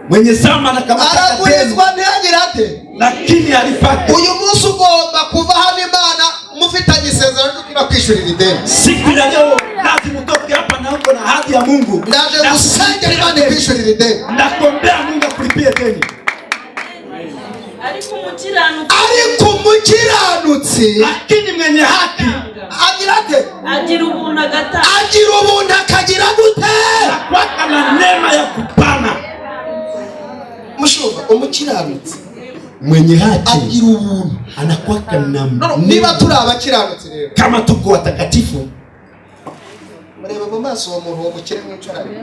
mwenye zama anakamata aragurizwa ntiyagira ate, lakini alipata. Uyu munsi ugomba kuva hano Imana mufitanye isezerano ryo kwishurira ideni. Siku ya leo lazima utoke hapa na uko na ahadi ya Mungu. Ndaje gusengera Imana kwishurira ideni. Ndakuombea Mungu akulipie deni. Ariko umukiranutsi lakini mwenye haki agira ate, agira ubuntu agatanga, agira ubuntu akagira gute, anakuwa na neema ya kupana. Mushumba, umukiranutsi mwenye haki agira ubuntu anakuwa na niba turi abakiranutsi rero, kama tuko watakatifu, mureba mu maso wa muntu wo mukire mwicaranye,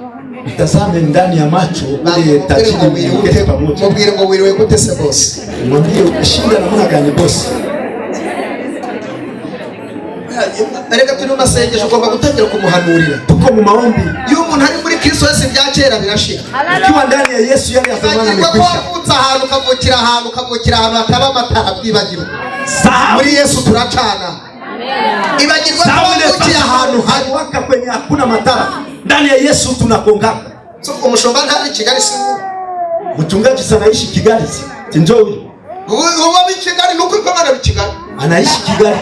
mtazame ndani ya macho ule tajiri mwenye pamoja. Mubwire ngo wiriwe gute se boss, mwambie ukishinda namna gani boss. Reka turi masengesho ugomba gutangira kumuhanurira. Tuko mu maombi. Iyo umuntu ari muri Kristo Yesu bya kera birashira. Ukiwa ndani ya Yesu yale ya zamani yamekwisha. Ukavutsa ahantu ukavukira ahantu hataba amatara kwibagirwa. Muri Yesu turacana. Ibagirwa kuvukira ahantu hari waka kwenye hakuna matara. Ndani ya Yesu tunakonga. So umushomba ntari Kigali si. Mchungaji sana ishi Kigali si. Njoo. Uwa Kigali nuko Imana Kigali. Anaishi Kigali.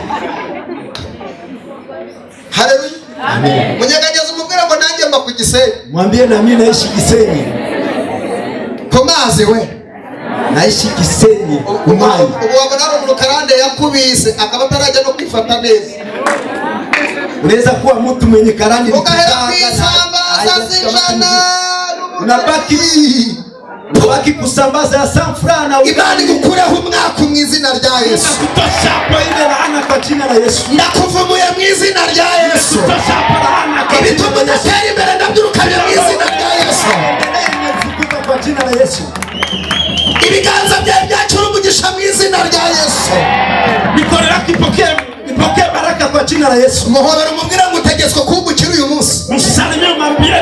Haleluya. Amen. Munyegageza umubwira ngo nanjye mba ku Gisenyi. Mwambie na mimi naishi Gisenyi. Komaze we. Naishi Gisenyi. Umai. Ubona umuntu karande yakubise akaba atarajya no kwifata neza. Unaweza kuwa mtu mwenye karande ukahera kwisambaza zijana. Unabaki kusambaza ya sanfrana. Imana igukureho umwaka mu izina rya Yesu. Kutosha kwa ile laana kwa jina la Yesu. Ndakuvumuye mu izina rya Yesu. Kutosha kwa laana kwa ibituma udatera imbere ndabyirukanye mu izina rya Yesu. Kwa jina la Yesu. Ibiganza byawe byacura umugisha mu izina rya Yesu. Mikono yako ipokee baraka kwa jina la Yesu. Muhobera umubwira ngo utegetswe kuba umukire uyu munsi. Msalimie umwambie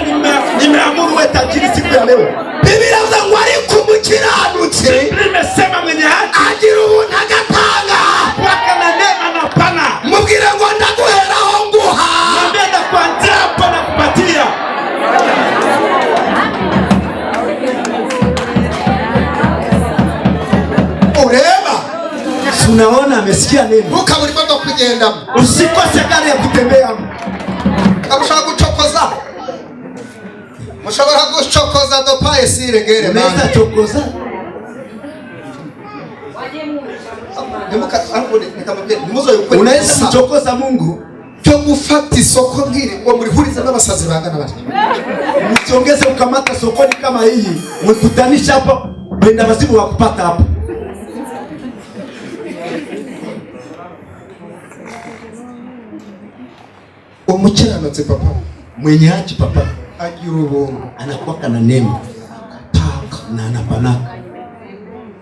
nimeamuru wewe tajiri siku ya leo. Biblia ngo ariko umukiranutsi imesema mwenye haki agira ubuntu agatanga. waka na neema na pana. Mubwire ngo ndaguheraho nguha. Mwambie ndakuanzia hapo na kupatia. Ureba. Unaona amesikia neno. Ukaburi bado kugenda. Usikose gari ya kutembea. Kamushaka gucokoza. Mushobora gucokoza dopaye siregere mama. Unaweza chokoza. Unaweza kuchokoza Mungu. Cyo gufata isoko ngiri ngo murihuriza n'abasazi bangana bati. Msiongeze ukamata sokoni kama hii. Mkutanisha hapa wenda wazimu wa kupata hapa. Umukiranutsi papa. Mwenye haki papa. Agira ubuntu. Anakuwa na neema. Na anapanaka.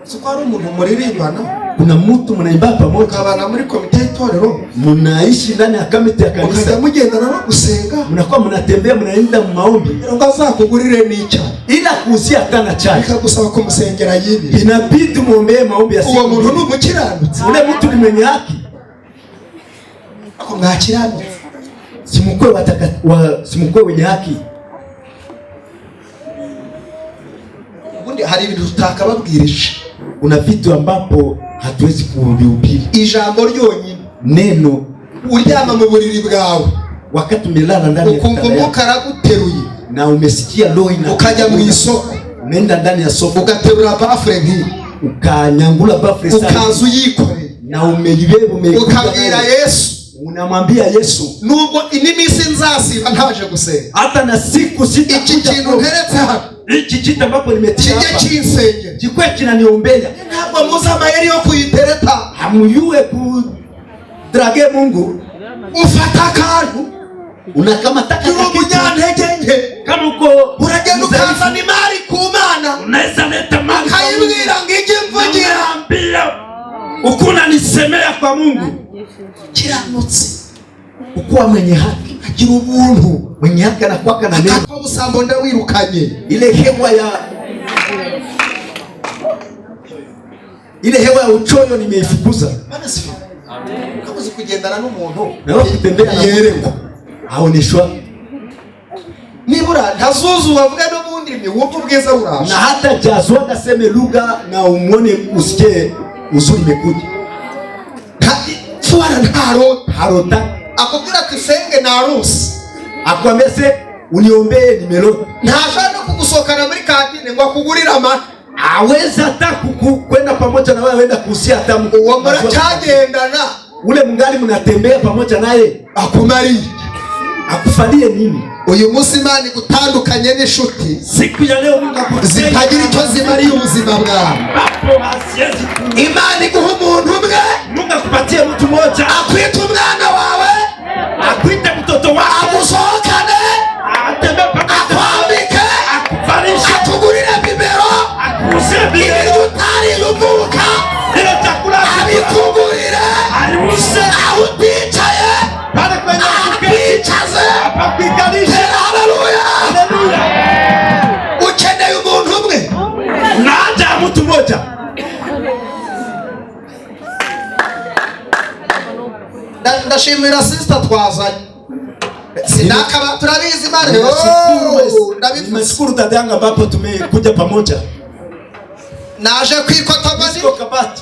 Siko ari umuntu muririmbana. Kuna mtu mnaimba pamoja. Ukabana muri komite y'itorero. Mnaishi ndani ya kamati ya kanisa. Ukajya mugendana no gusenga. Mnakuwa mnatembea mnaenda mu maombi. Ngo azakugurire n'icyo. Ila kuuzia kana chai. Ikagusaba kumusengera yibi. Inabidi muombe maombi ya siku. Uwo muntu ni umukiranutsi. Ule mtu ni mwenye haki. Ako mwakiranutsi. Simukwe wenye haki. Ubundi hari ibintu tutakababwirije. Kuna vitu ambapo hatuwezi kuhubiri. Ijambo ryonyine. Neno. Uryama mu buriri bwawe. Wakati umelala ndani ya kitanda. Ukumva karaguteruye. Na umesikia roho ina. Ukajya mu isoko. Unaenda ndani ya soko. Ugaterura bafure nk'iyi. Ukanyangula bafure sana. Ukazu yikoreye. Na umejibeba ukabwira Yesu. Unamwambia Yesu. Nubwo inimisi nzasiba ntaje gusenga. Hata na siku sita. Iki kintu nteretse hano. Iki kitu ambapo nimetia hapa. Kijye kinsenge. Jikwe kinaniombea. Ntabwo muza amayeri yo kuyitereta. Hamuyue ku drage Mungu. Ufata akantu. Unakamata kitu. Umunyantege. Kama uko uragenda ukazana imari ku Mana. Unaweza leta mali. Kayibwira ngije mvugira. Naambia ukuna nisemea kwa Mungu. Kiranutsi. Ukuwa mwenye haki. Agira ubuntu. Mwenye haki anakuwa na neno. Akapa usambo ndawirukanye. Ile hewa ya uchoyo nimeifukuza. kabuze kugendana n'umuntu Leo kutembea na yerekwa aoneshwa nibura ntazuzu wavuga n'ubundi ni wumva ubwiza burasha na hata jazwa naseme lugha na umwone usikie uzuri mekuja twara harota akubwira ati senge na rusi akwambia se uniombee nimero ntashaka no kugusohokana muri kantine ngo akugurira amata aweza hata kwenda pamoja na wewe wenda kuhusia hata uwo muracagendana ule mngali mnatembea pamoja naye akumari akufalie nini? Uyu munsi Imana gutandukanye n'inshuti siku ya leo Mungu akusaidie zitagira icyo zimariye ubuzima bwawe. Imana iguha umuntu umwe, Mungu akupatie mtu mmoja, akwita umwana wawe, akwite mtoto wako, agusohokane, akwambike, akuvalishe, akugurire bibero, akuze ibiryo utari lubuka, ile chakula abikugurire, alimushe, aho uticaye, pale kwenye akwicaze, apakikalishe. Haleluya, haleluya. Ukeneye umuntu umwe, naja mtu mmoja. Ndashimira sister twazanye. Sinakaba turabizi Imana. Nimeshukuru dada yangu ambapo tumekuja pamoja. Naje kwikota bani kabati.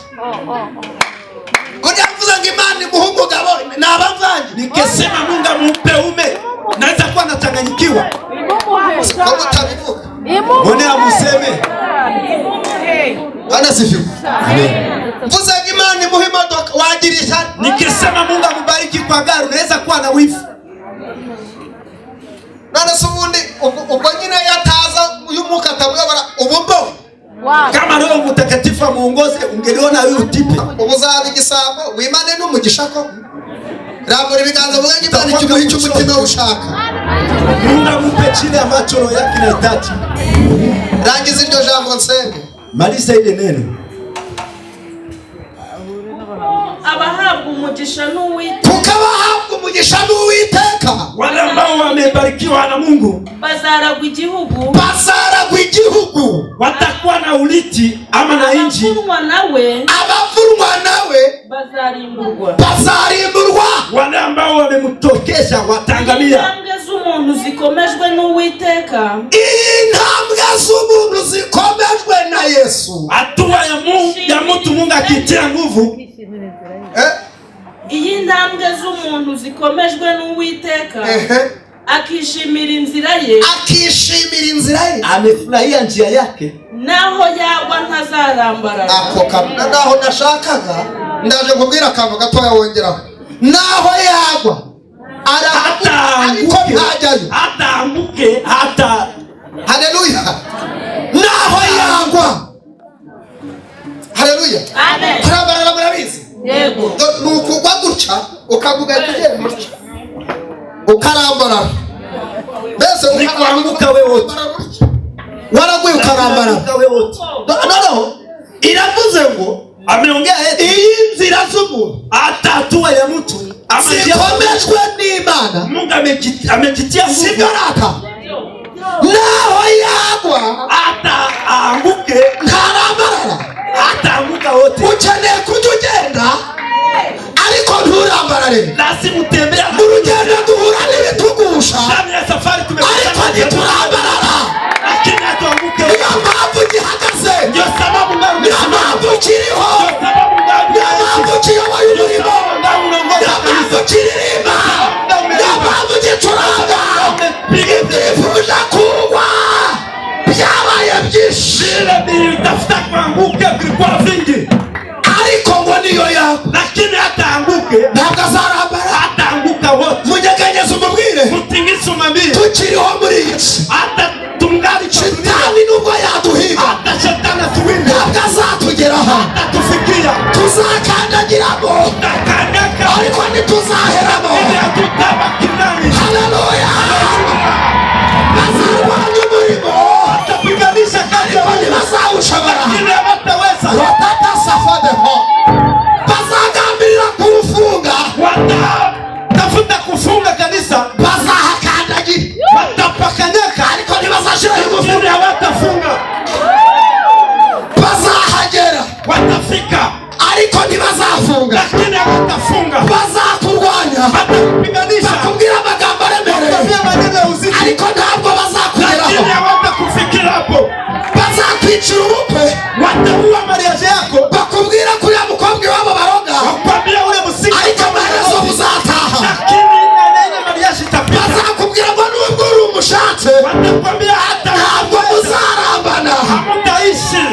Unavuza ngo Imana imuhe umugabo nabavanye. Nikisema Mungu ampe ume naweza kuwa nachanganyikiwa. Kama utabivuga. Mbona amuseme? Bwana sifiwe. Amen. Mvuza ngo Imana imuhe imodoka wagirisha. Nikisema Mungu akubariki kwa gari unaweza kuwa na wifu. Nana subundi ubwo nyine yataza uyu muka tabwabara ubumbo. Kama Roho Mtakatifu amuongoze ungeliona huyu tipi. Ubuzaba igisabo wimane n'umugisha ko. Rambura ibiganza vuga ngo Imana ikimuhe cy'umutima ushaka. Mungu ampe chini ambacho roho yake inahitaji. Rangiza iryo jambo nsenge. Maliza ile neno. Abahabwa umugisha n'Uwiteka. Tukabahabwa umugisha n'Uwiteka. Wale ambao wamebarikiwa na Mungu Bazaragwa igihugu. Bazaragwa igihugu. Watakuwa na uliti ama na inji. Abavunwa nawe. Abavunwa nawe. Bazarimburwa. Bazarimburwa. Wale ambao wamemtokesha watangamia. Intambwe z'umuntu zikomejwe n'Uwiteka. Intambwe z'umuntu zikomejwe na Yesu. Hatua ya mtu Mungu akitia nguvu. Iyi ntambwe z'umuntu zikomejwe n'Uwiteka. Akishimira inzira ye. Akishimira inzira ye. Amefurahia njia yake. Naho yagwa ntazarambarara. Ako kamna naho nashakaga ndaje kubwira akantu gatoya wongeraho. Naho yagwa ariko ntajyayo. Atambuke hata. Haleluya. Naho yagwa. Haleluya. Amen. Karabarara murabizi. Yego. Nukugwa gutya ukavuga ati gutya. Ukarambarara. Bese ukaanguka wewe wote. Waraguye ukarambarara. No. Iravuze ngo ameongea eti iyi nzira z'umuntu hata hatua ya mtu zikomejwe n'Imana. Mungu amejitia nguvu. Sivyo rata. Naho yagwa hata aanguke ntarambarara. hata anguka wote. Ukeneye kujya ugenda ariko nturambarare. Lazima utembee mu rugendo duhura n'ibitugusha. Ndani ya safari ariko ntiturambarara. Lakini hatuanguke. Niyo mpamvu gihagaze. Ndio sababu ngaho. Niyo mpamvu kiriho. Ndio sababu ngaho. Niyo mpamvu kiyoboye umurimo. Niyo mpamvu kiririmba. Niyo mpamvu gicuranga. Ibyifuje kugwa byabaye byinshi. Vile vitafuta kuanguka vilikuwa vingi. Ariko ngo niyo yagwa. Lakini hata anguke ntabwo azarambara. hata anguka wote. Munyeganyeze umubwire. Mutingise umwambie. Tukiriho muri iyi si. Hata tungali Shetani nubwo yaduhiga. hata shetani atuwinde. ntabwo azatugeraho. Hata tufikia. Tuzakandagiramo. Tutakanyaka. Ariko ntituzaheramo. Ili hatutabaki ndani. Haleluya. Bazarwanya umurimo. Watapiganisha kazi ya Ariko ntibazawushobora. lakini hawataweza. Watata safadeho. Bazagambirira kurufunga. Watatafuta kufunga kanisa. Bazahakandagira. Watapakanyaka. Ariko ntibazashiraho ingufu. Lakini hawatafunga. Bazahagera. Watafika. Ariko ntibazafunga. Lakini hawatafunga. bakubwira amagambo aremereye ariko ntabwo bazakugeraho bazakwicira ubukwe bakubwira kuri ya mukobwa iwabo baroga ariko amaherezo uzataha bazakubwira ngo nubwo uri umushatse ntabwo muzarambana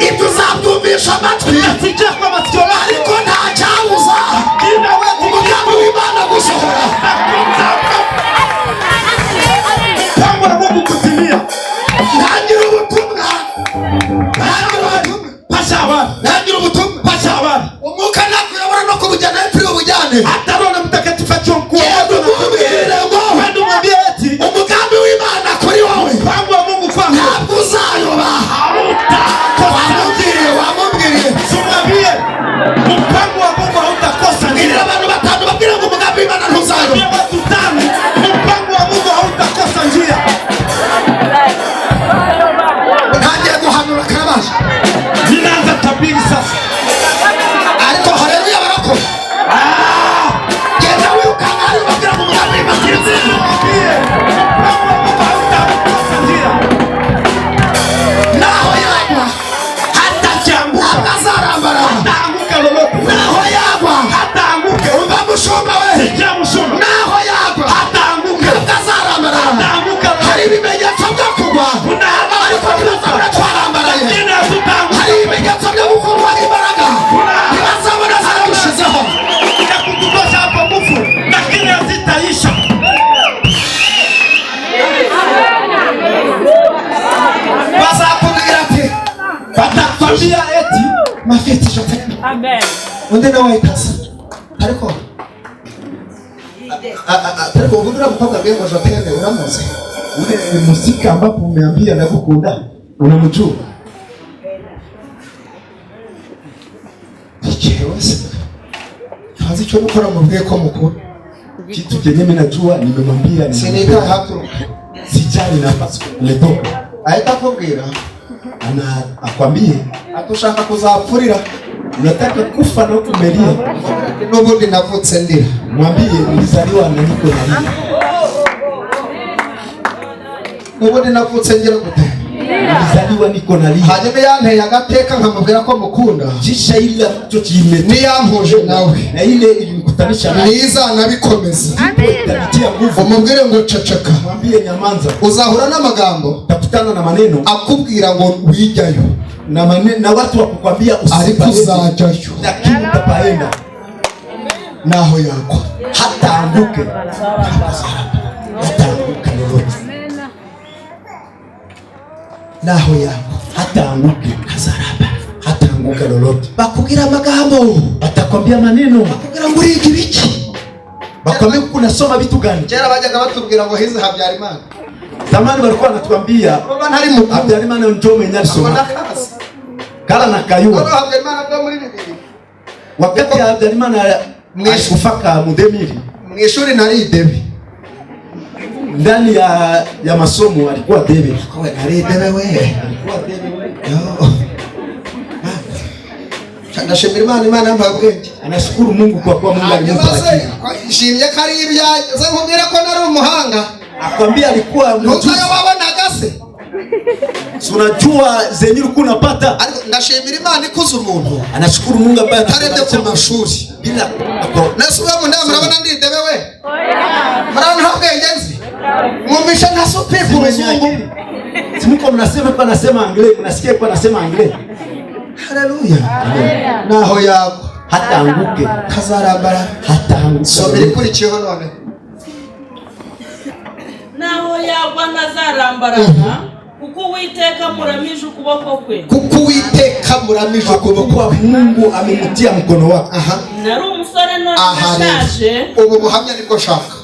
ibyo uzabyumvisha amatwi ariko nta cyabuza umugambi w'Imana gusohora. Ntangira ubutumwa umwuka nakuyobora no kubujyana epfiri ubujyane umubwire ngo umugambi w'Imana kuri wowe ntabwo uzayoba. Wamubwiriye mbwirira abantu batanu babwira ngo umugambi w'Imana ntuzayoba. Ntangiye guhanura karabaje ariko haleluya barakora genda wirukanga ari babwira ngo umugambi w'Imana naho yagwa ntabwo azarambara naho yagwa umva mushumba we naho yagwa ntabwo azarambara hari ibimenyetso byo kugwa ariko ntibazabona twarambaraye hari ibimenyetso byo gukurwa imbaraga ntibazabona zarabushizeho bazakubwira ati batakwambia eti mafiti shote undi nawe ahitasa ariko ugundura mukobwa bwe ngo jotene uramuzi ule musika ambapo umeambia nakukunda unamjua ikiwezi hazi cyo gukora mu bweko mukuru kitu kenye mimi najua nimemwambia sinika hapo sijali nafasi umetoka aita kubwira ana akwambie atushaka kuzapfurira unataka kufa no kumelia n'ubundi navutse ndira mwambie nilizaliwa na niko na n'ubundi navutse ngira gute nilizaliwa niko na liya hanyuma yanteye agateka nkamubwira ko mukunda jisha ila cyo kimete ni yampuje nawe na ile ilikutanisha niza nabikomeza tabitia nguvu umubwire ngo cacaka mwambie nyamanza uzahura n'amagambo takutana na maneno akubwira ngo wijyayo na maneno na watu wakukwambia usipazajyo lakini utapaenda naho yako hata anguke lolote naho yako hata anguke kazaraba hata anguka lolote bakubwira amagambo batakwambia maneno bakubwira ngo urigi biki bakwambia kunasoma vitu gani kera bajyaga batubwira ngo hizi Habyarimana zamani walikuwa wanatuambia ntari mu Habyarimana ndio mwenye alisoma kala na kayuwa Habyarimana kwa muri bibiri wakati Habyarimana mwishufaka mudemiri mwishuri nari debi ndani ya masomo alikuwa debe kwa nari debe we alikuwa debe yo ndashimira Imana mbabwenge anashukuru Mungu kwa kuwa Mungu alimpa akili shimye kari ibya ze nkubwira ko nari umuhanga akwambia alikuwa mjuzi wabonaga se unajua zenye ulikuwa unapata ndashimira Imana ikuza umuntu anashukuru Mungu ambaye atarebye ku mashuri bila nasubiye mu ndama murabona ndi debe we murabona habwenge nzi mwumvisha nasupe ku muzungu simuko mnasema kwa nasema Anglais mnasikia kwa nasema Anglais haleluya naho yako hata anguke kazarambara hata anguke sobiri kuri cyo none naho yagwa ntazarambaraga kuko Uwiteka muramije ukuboko kwe kuko Uwiteka muramije ukuboko kwa Mungu amemutia mkono wake nari umusore none nashaje ubu buhamya nibwo shaka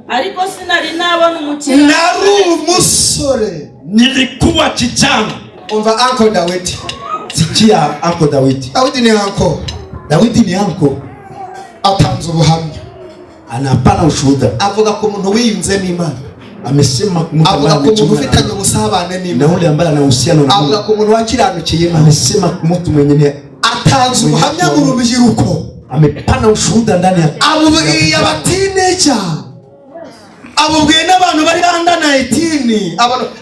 ariko sinari nabona umukira nari umusore nilikuwa kijana umva Uncle Dawidi sikia Uncle Dawidi Dawidi ni uncle Dawidi ni uncle atanze ubuhamya anapana ushuhuda avuga ko umuntu wiyunzemo Imana amesema avuga ko umuntu ufitanye ubusabane n'Imana na ule ambaye ana uhusiano na avuga ko umuntu wakiranukiye Imana amesema mtu mwenye atanze ubuhamya mu rubyiruko amepana ushuhuda ndani ya abubwiye abatineja abubwiye n'abantu bari under 19,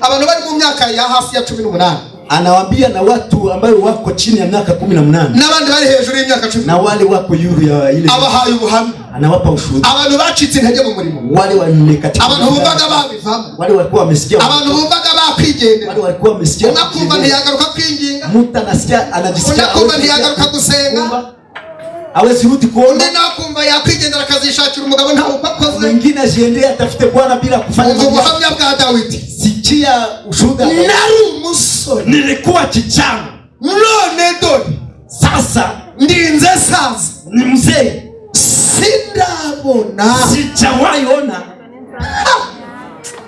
abantu bari mu myaka ya hasi ya 18. Anawaambia na watu ambao wako chini ya miaka 18 n'abandi bari hejuru y'imyaka 10 na wale wako yuru ya ile. Abahaye ubuhamya, anawapa ushuhuda. Abantu bacitse intege mu murimo, wale wamekatika, abantu bumvaga babivamo, wale walikuwa wamesikia, abantu bumvaga bakwigendera, wale walikuwa wamesikia. Unakumva ntiyagaruka kwinginga, mtu anasikia anajisikia, unakumva ntiyagaruka gusenga, hawezi rudi kuomba. Unakumva yakwigendera akazishakira umugabo ntawe upakoze. Mwingine ajiendee atafute Bwana bila kufanya mambo. Ubuhamya bwa Dawidi, sikia ushuhuda. Nari umusore, nilikuwa kijana, none doni sasa ndinze saza, ni mzee, sindabona, sijawahi ona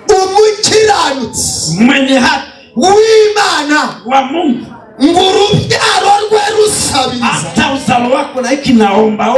umukiranutsi mwenye haki w'Imana wa Mungu, ngurubyaro rwe rusabiriza, hata uzalo wako na hiki naomba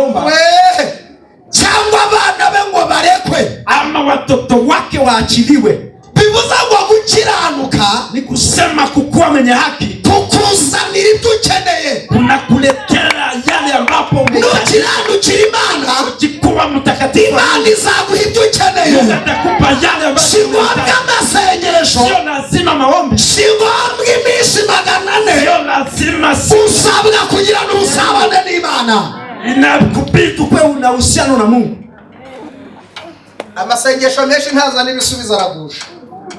cyangwa abana be ngo barekwe, ama watoto wake waachiliwe. Bivuza ngo gukiranuka ni kusema kukuwa mwenye haki, kukuzanira ibyo ukeneye, kunakuletea yale ambapo ukiranukira Imana, ukikuwa mtakatifu, Imana izaguha ibyo ukeneye, atakupa yale ambapo. Si ngombwa amasengesho, sio lazima maombi, si ngombwa iminsi 400, sio lazima usabwa kugira n'usabane n'Imana. Inakubidi kuwe una uhusiano na Mungu. Amasengesho menshi ntazana ibisubizo, aragusha.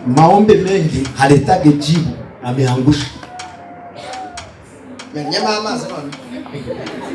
Maombi mengi haletage jibu, ameangusha. Nyama amazi none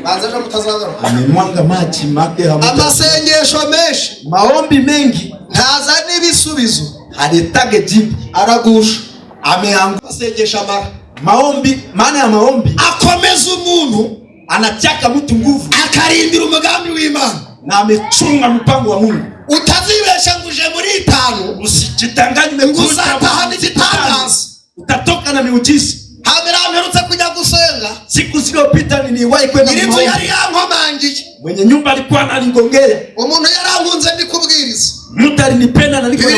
banza jo mutazagaruka, amemwanga maji make hamuta. Amasengesho menshi, maombi mengi ntazana ibisubizo, haletage jibu, aragusha, ameangusha. Asengesha mara maombi, maana ya maombi akomeza umuntu, anachaka mtu nguvu, akarindira umugambi w'Imana, na amechunga mpango wa Mungu. Utazibesha nguje muri 5, usijitanganye uzatahana igitangaza, utatoka na miujiza. Hamera mperutse kujya gusenga, siku zilizopita niliwahi kwenda maombi, irizo yari yankomangiye, mwenye nyumba alikuwa analingongea, umuntu yarankunze ndi kubwiriza, mtu alinipenda na niko na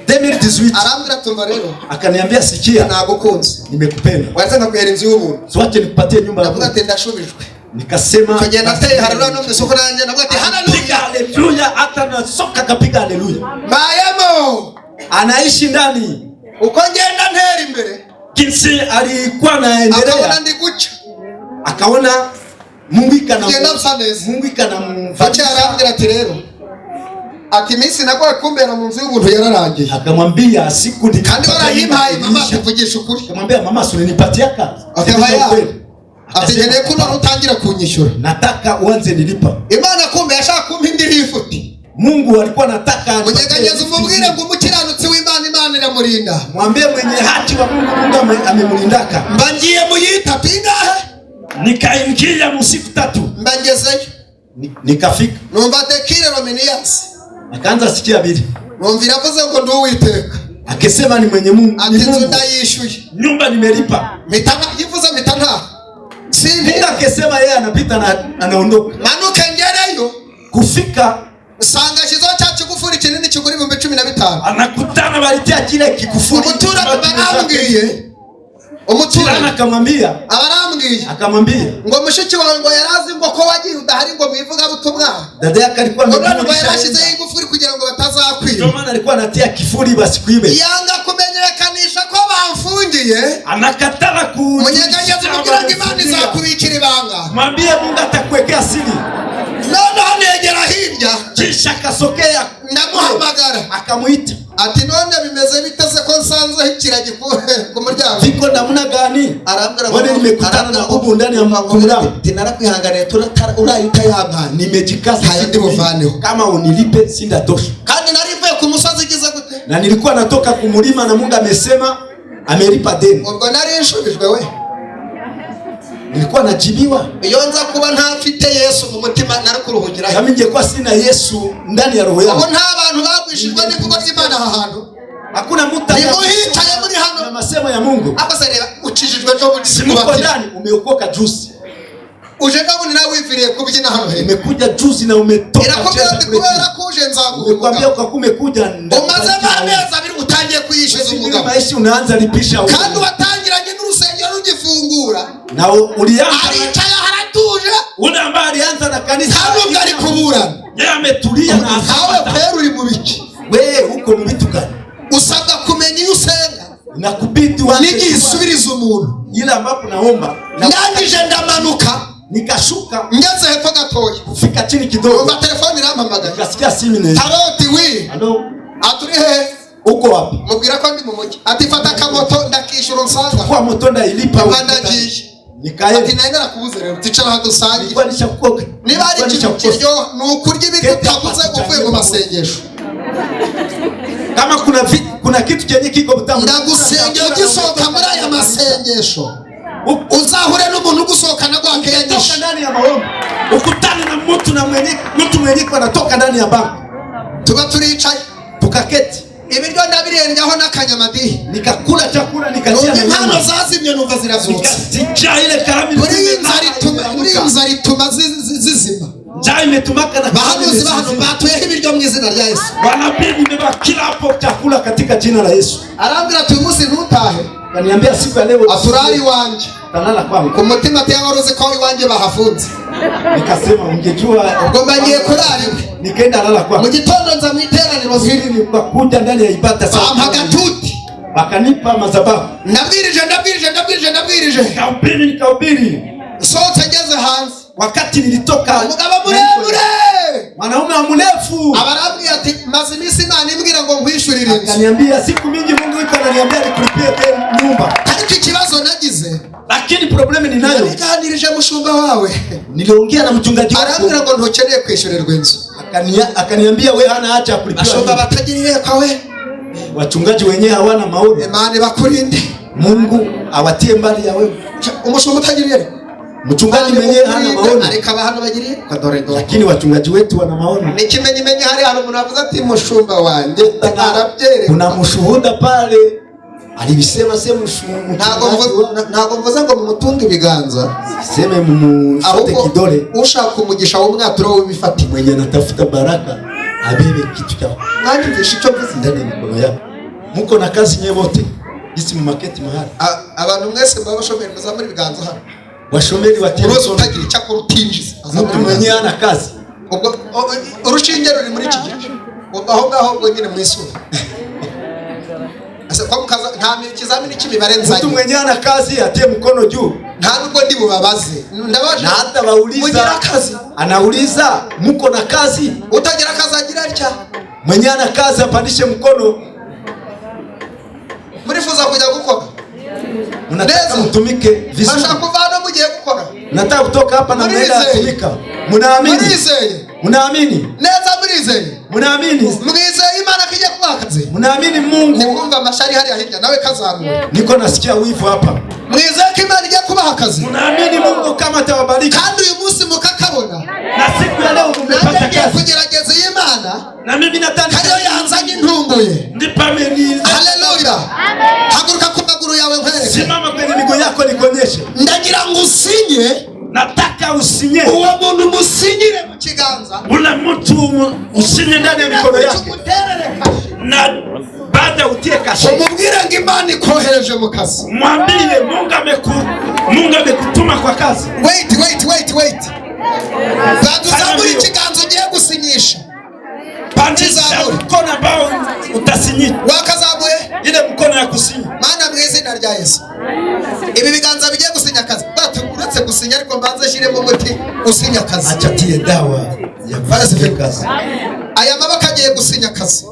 2018 arambira tumva rero, akaniambia sikia, nagukunze, nimekupenda, waza ngakwera inzu y'ubuntu, swache nikupatie nyumba ya Mungu. Navuga ati ndashubijwe, nikasema kwenye nateye haleluya no msoko nanje, navuga ati haleluya, hata nasoka kapiga haleluya. Mayemo anaishi ndani, uko ngenda ntera imbere, jinsi alikuwa anaendelea, akaona ndi guca, akaona Mungu ikanamfanyia. Arambira ati rero, ati minsi nakwa kumbera mu nzu y'ubuntu yararangiye. Akamwambia siku ni kandi warahimpaye mama, tuvugisha ukuri. Akamwambia mama, usinipatia kazi. Ategereye ko utangira kunyishyura, nataka uanze nilipa. Imana kumbe yashaka kumpa indi rifuti. Mungu alikuwa anataka munyeganyeza umubwire ngo umukiranutsi w'Imana, Imana iramurinda. Mwambie mwenye haki wa Mungu, Mungu amemulindaka. Mbangiye muyita pingahe, nikaingia musiku 3, mbangezeyo, nikafika, numva tekire Romanias, akaanza sikia bili, numva iravuze ngo ndi Uwiteka, akisema ni mwenye Mungu, ati nzu ndayishuye, nyumba nimelipa, mitana yivuze mitana sindi. Akisema yeye anapita na anaondoka, manuka ngereyo, kufika usanga kizo cya kigufuri kinini kigura 15,000, anakutana balitia kile kikufuri. Umuturana akamwambia, akamwambia ngo mushiki wawe ngo yarazi ngo ko wagiye udahari ngo mwivuga butumwa. Dada yake alikuwa yarashize igufuri kugira ngo batazakwiba, ndio maana alikuwa anatia kifuri basikwibe. Yanga kumenyekanisha ko bamfungiye, anakatala ku munyeganyeza kugira ngo Imana izakubikira ibanga. Mwambie Mungu atakuwekea siri. None negera hirya, kisha kasokea, ndamuhamagara, akamuita, ati none bimeze biteze ko nsanze ikiragi ku muryango, viko namna gani? Arambira ngo nimekutana na ubu ndani ya mlango, tinarakwihangana urayita yabana, nimejikaza hayandi buvaneho, kama unilipe sindatosha. kandi narivuye ku musozi gize gute, na nilikuwa natoka kumulima na Mungu amesema amelipa deni. Ubwo nari nshubijwe we, nilikuwa najibiwa. Iyo nza kuba ntafite Yesu mu mutima narakuruhugira. Kama ningekuwa sina Yesu ndani ya roho yangu. Abo nta bantu bagwishijwe n'ivugo ry'Imana aha hantu. Hakuna mtu hicaye muri hano na masemo ya Mungu. Abasereba ukijijwe cyo uko ndani, umeokoka juzi. Uje kabuni na wiviriye kubyina hano he. Umekuja juzi na umetoka. Irakubwira ati kubera kuje nzaguha. Nikwambia kwa kumekuja ndani. Umaze amezi abiri utangiye kuyishiza umugabo. Maisha unaanza lipisha. Kandi watangiranye n'urusengero rugifungura. Na ulianza aricaye haratu atuje ule ambaye alianza na kanisa ntabwo ari kuburana yeye ametulia na nawe kwera uri mu biki wewe uko mu bitu gani usabwa kumenya iyo usenga na kubidi wangu n'igisubiriza umuntu ila ambapo naomba ndangije ndamanuka nikashuka ngeze hepfo gatoya kufika chini kidogo umva telefone irampamagaye nikasikia simu ni taroti wi alo aturi he uko wapi mubwira ko ndi mu mujyi ati fata akamoto ndakishura nsanga kwa moto ndailipa ndagiye nikaye ati naenda nakubuze rero ticara hano sangi nilikuwa nishakukoka niba ari ikintu kiryo nukurya ibintu utavuze uvuye mu masengesho kama kuna kitu chenye kiko butamu ndagusengera gisohoka muri aya masengesho uzahure n'umuntu ugusohokana gwakenyesha ndani ya maombi ukutane na mtu mwenye anatoka ndani ya banki tuba turicaye tukaketi ibiryo ndabirengaho n'akanyamadihi nikakula chakula nikatia na impano zazimye numva zirazutse sija ile karami muri inzara ituma zizima njaa imetumaka na bahanuzi bahano batuyeho ibiryo mu izina rya Yesu wanabii nimebakila hapo chakula katika jina la Yesu arambwira ati uyu munsi ntutahe kaniambia siku ya leo aturari wanje talala kwangu ku mutima teyawaroze ko iwanje bahafunze nikasema ungejua ubwo mbagiye kurariwe nikaenda lala kwangu mu gitondo nza mu iteraniro hili nikakuja ndani ya ibada sana mpagatuti bakanipa mazabahu ndabwirije nikahubiri sote ngeze hanze wakati nilitoka umugabo muremure mwanaume wa mrefu abarambwiye ati maze iminsi Imana imbwira ngo nkwishurire inzu akaniambia siku mingi Mungu yuko ananiambia nikulipie nyumba ariko ikibazo nagize lakini problemi ninayo niganirije mushumba wawe niliongea na mchungaji wako arambwira ngo ntukeneye kwishyurirwa inzu akaniambia wewe hana haja ya kulipia bashumba batagiriye kwawe wachungaji wenyewe hawana maoni Imana bakurinde Mungu awatie mbali ya wewe umushumba utagiriye mchungaji mwenyewe hana maoni ariko abahano bagiriye kadore lakini wachungaji wetu wana maoni nikimenye hari umuntu avuze ati mushumba wanjye arabyereka kuna mshuhuda pale alibisema sema ntago mvuze ngo mumutunge ibiganza sema mumusote kidole ushaka umugisha w'umwaturo w'ibifati mwenye anatafuta baraka abebe kitu chao mwanyumvisha icyo mvuze ndani ya mikono yako muko na kazi nyewe wote isi mu market mahali abantu mwese baba bashomeri muzamura ibiganza hano washomeri watirose utagira icyakora utinjiza mtu mwenye ana kazi ubwo urushinge ruri muri iki gice aho ngaho ubwo nyine mu isura asa kwa mukaza nta ikizamini cy'imibare nzanye mtu mwenye ana kazi atie mkono juu nta nubwo ndi bubabaze ndabaje na hata wauliza anauliza mko na kazi utagira kazi agira atya mwenye ana kazi apandishe mkono murifuza kujya gukora mnataka mtumike vizuri bashaka kuvana mugiye gukora nataka kutoka hapa na mnaenda kutumika munaamini neza murizeye mwizeye Imana kijya kubakaze munaamini Mungu nikumva amashari hari ahirya nawe kazamura niko nasikia wivu hapa mwizeye ko Imana ijya kubakaze munaamini Mungu kama atawabariki kandi uyu munsi mukakabona na siku ya leo mmepata kazi kugerageza Imana na mimi nataka kariyo yanzanye intumbuye ndipameni haleluya amen haguruka ku maguru yawe nkwereke simama kwenye miguu yako nikonyeshe ndagira ngo usinye nataka usinye uwo muntu musinyire mu kiganza ule mtu usinye ndani ya mikono yake na baada utie kashi umubwire ngo Imana ikohereje mu kazi mwambie Mungu amekutuma kwa kazi wait baduzamuri ikiganza ugiye gusinyisha pandisha mkono ambao utasinyisha wakazamuye ile mkono ya kusinya Mana mu izina rya Yesu ibi biganza bigiye gusinya kazi uretse gusinya ariko mbanze shiremo umuti usinya kazi achatie dawa ya barazive kazi aya maboko agiye gusinya kazi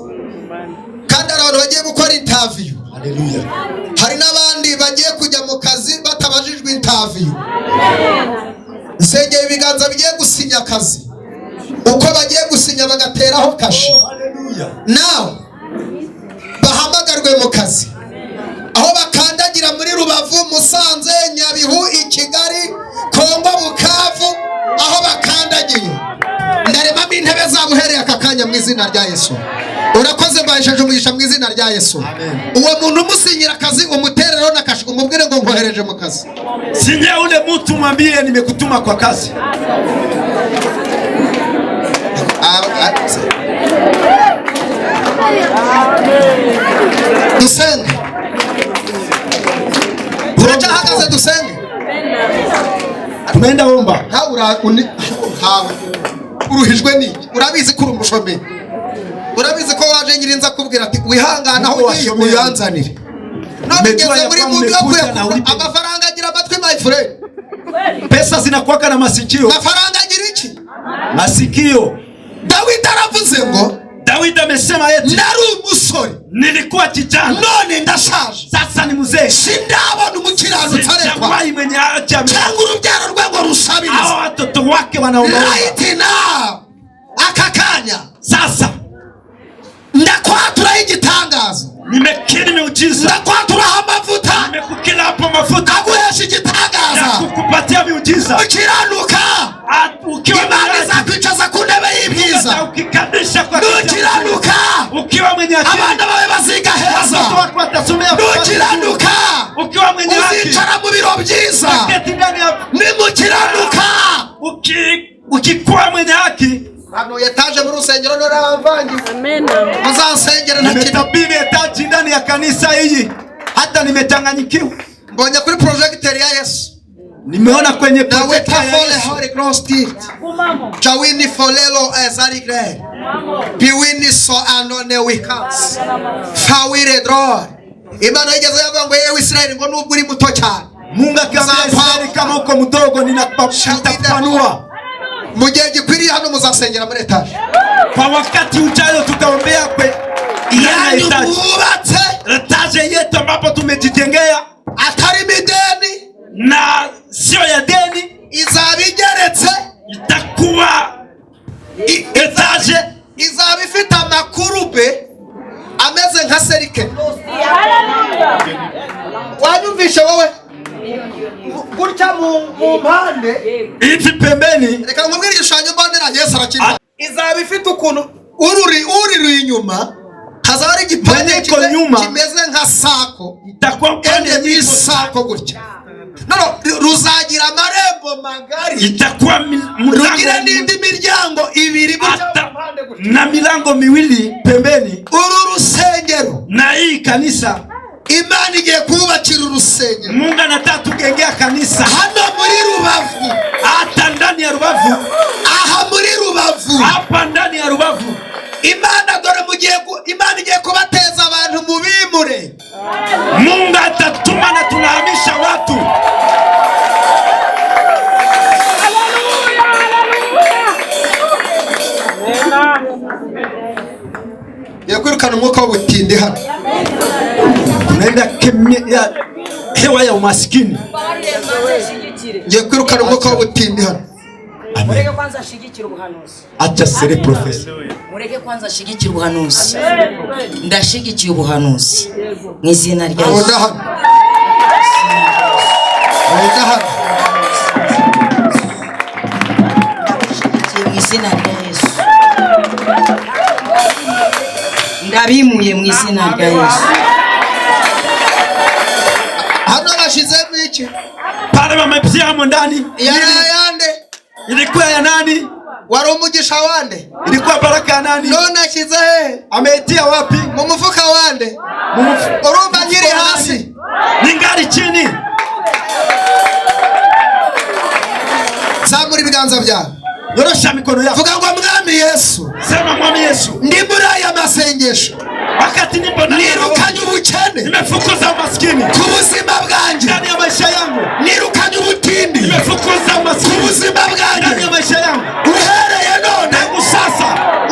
kandi abantu bagiye gukora interview haleluya hari n'abandi bagiye kujya mu kazi batabajijwe interview nsengeye ibiganza bigiye gusinya kazi uko bagiye gusinya bagateraho kashi haleluya now bahamagarwe mu kazi aho bakandagira muri Rubavu Musanze Nyabihu Kigali Kongo Bukavu aho bakandagiye ndaremamo intebe zabuhereye aka kanya mu izina rya Yesu urakoze mbahishaje umugisha mu izina rya Yesu uwo muntu umusinyira akazi umuterero na kashi umubwire ngo nkohereje mu kazi sinye ule mtu mwambie nimekutuma kwa kazi dusenge uracahagaze dusenge tunaenda omba. Uruhijwe niki? Urabizi ko urumushomeri. Urabizi ko waje nyirinza kubwira ati wihangana aho ugiye uyanzanire. None ngeze muri mundu yakuye amafaranga agira amatwi my friend. Pesa zinakuwaka na masikio. Amafaranga agira iki? Masikio. Dawidi aravuze ngo Dawidi amesema eti nari umusore nilikuwa kijana none ndashaje sasa ni mzee sindabona umukiranutsi arekwa mwenye acha cyangwa urubyaro rwego rusabiriza hao watoto wake wanaomba right now akakanya sasa ndakwatura igitangazo nimekiri miujiza ndakwatura amavuta nimekukila hapo mafuta aguhesha igitangaza kukupatia miujiza ukiranuka ukiwa Imana zakwicaza ku ntebe y'ibyiza ukikadisha kwa ukiranuka ukiwa mwenye akili abana bawe baziga heza watu watasomea ukiranuka ukiwa mwenye akili uzicara mu biro byiza nimukiranuka ukikuwa mwenye haki. Hano yataje mu rusengero no ravangi amen muzansengera na nimetabiri etaji ndani ya kanisa hili hata nimechanganyikiwa. Mbonye kuri projector ya Yesu nimeona kwenye project ya Yesu Holy Cross Tilt Jawini folelo ezarigre Biwini so anone wikans Fawire dror Imana igeze yavuga ngo yewe Israeli ngo nubwo uri muto cyane Mungu akamwambia Israeli kama uko mdogo nitakupanua. Mugihe gikwiriye hano muzasengera muri etage. Kwa wakati ujao tutaombea kwe yani mubatse etage yetu ambapo tumejitengea atari mideni na sio ya deni izabigeretse itakuwa etage izaba ifite amakurube ameze nka serike. Wanyumvishe wowe gutya mu mpande ifi pembeni reka nkubwire igishushanyo mbonera Yesu arakimba izaba ifite ukuntu uri inyuma hazaba ari igipande kimeze nka sako itakuwa pande y'isako gutya no ruzagira amarembo magari itakuwa rugira n'indi miryango ibiri na milango miwili pembeni. Uru rusengero na hii kanisa Imana igiye kubakira urusengero. Mungu anataka tujengea kanisa hano muri Rubavu, hata ndani ya Rubavu, aha muri Rubavu, hapa ndani ya Rubavu. Imana dore Imana igiye kubateza abantu mu bimure. Mungu atatuma na tunahamisha watu. Yakwirukana umwuka w'ubutindi hano. Tunaenda kemea hewa ya umaskini. Yakwirukana umwuka w'ubutindi hano. Mureke kwanza shigikira ubuhanuzi. Acha sere profesa. Mureke kwanza shigikira ubuhanuzi. Ndashigikiye ubuhanuzi. Mu izina rya Yesu. Oda hano. Mu izina rya Yesu. Ndabimuye mu izina rya Yesu. Hano bashizemo iki? Pale wamepia ndani. Yande. Ilikuwa ya nani? Wari umugisha wande. Ilikuwa baraka ya nani? None ashize he? Ametia wapi? Mu mufuka wande. Urumva ngiri hasi. Ningali chini. Zamura ibiganza byawe. Yorosha mikono yako. Vuga ngo Mwami Yesu. Sema Mwami Yesu. Ndi muri aya masengesho. Wakati nipo ndani nirukanye ubukene. Nimefukuza umaskini. Ku buzima bwanjye. Ndani ya maisha yangu. Nirukanye ubutindi. Nimefukuza umaskini. Ku buzima bwanjye. Ndani ya maisha yangu. Uhereye none. Tangu sasa.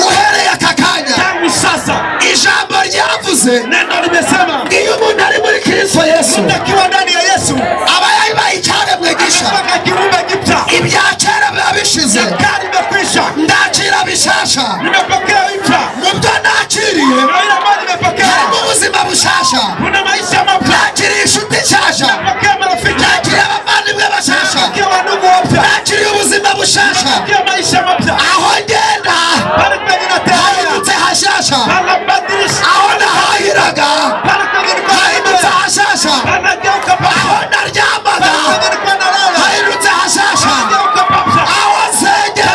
Uhereye aka kanya. Tangu sasa. Ijambo ryavuze. Neno limesema. Iyo umuntu ari muri Kristo Yesu. Utakiwa ndani ya Yesu. Aba yabaye icyare mwigisha. Mpaka kiumbe gipya. Ibya kera babishize. Kari imekwisha. Ndakira bishasha. Nimepokea ipya. Mubyo nakiriye. Naila mali nimepokea. Harimo ubuzima bushasha. Kuna maisha mapya. Nakiriye inshuti nshasha. Nimepokea marafiki. Nakiriye abavandimwe bashasha. Nimepokea wandugu wapya. Nakiriye ubuzima bushasha. Nimepokea maisha mapya. Aho ngenda. Pale kwenye natembea. Hahindutse hashasha. Panabadilisha. Aho nahahiraga. Pale kwenye nilikuwa hahindutse hashasha. Panageuka papya. Aho naryamaga. Pale kwenye nilikuwa nalala. Hahindutse hashasha. Panageuka papya. Aho nsengera.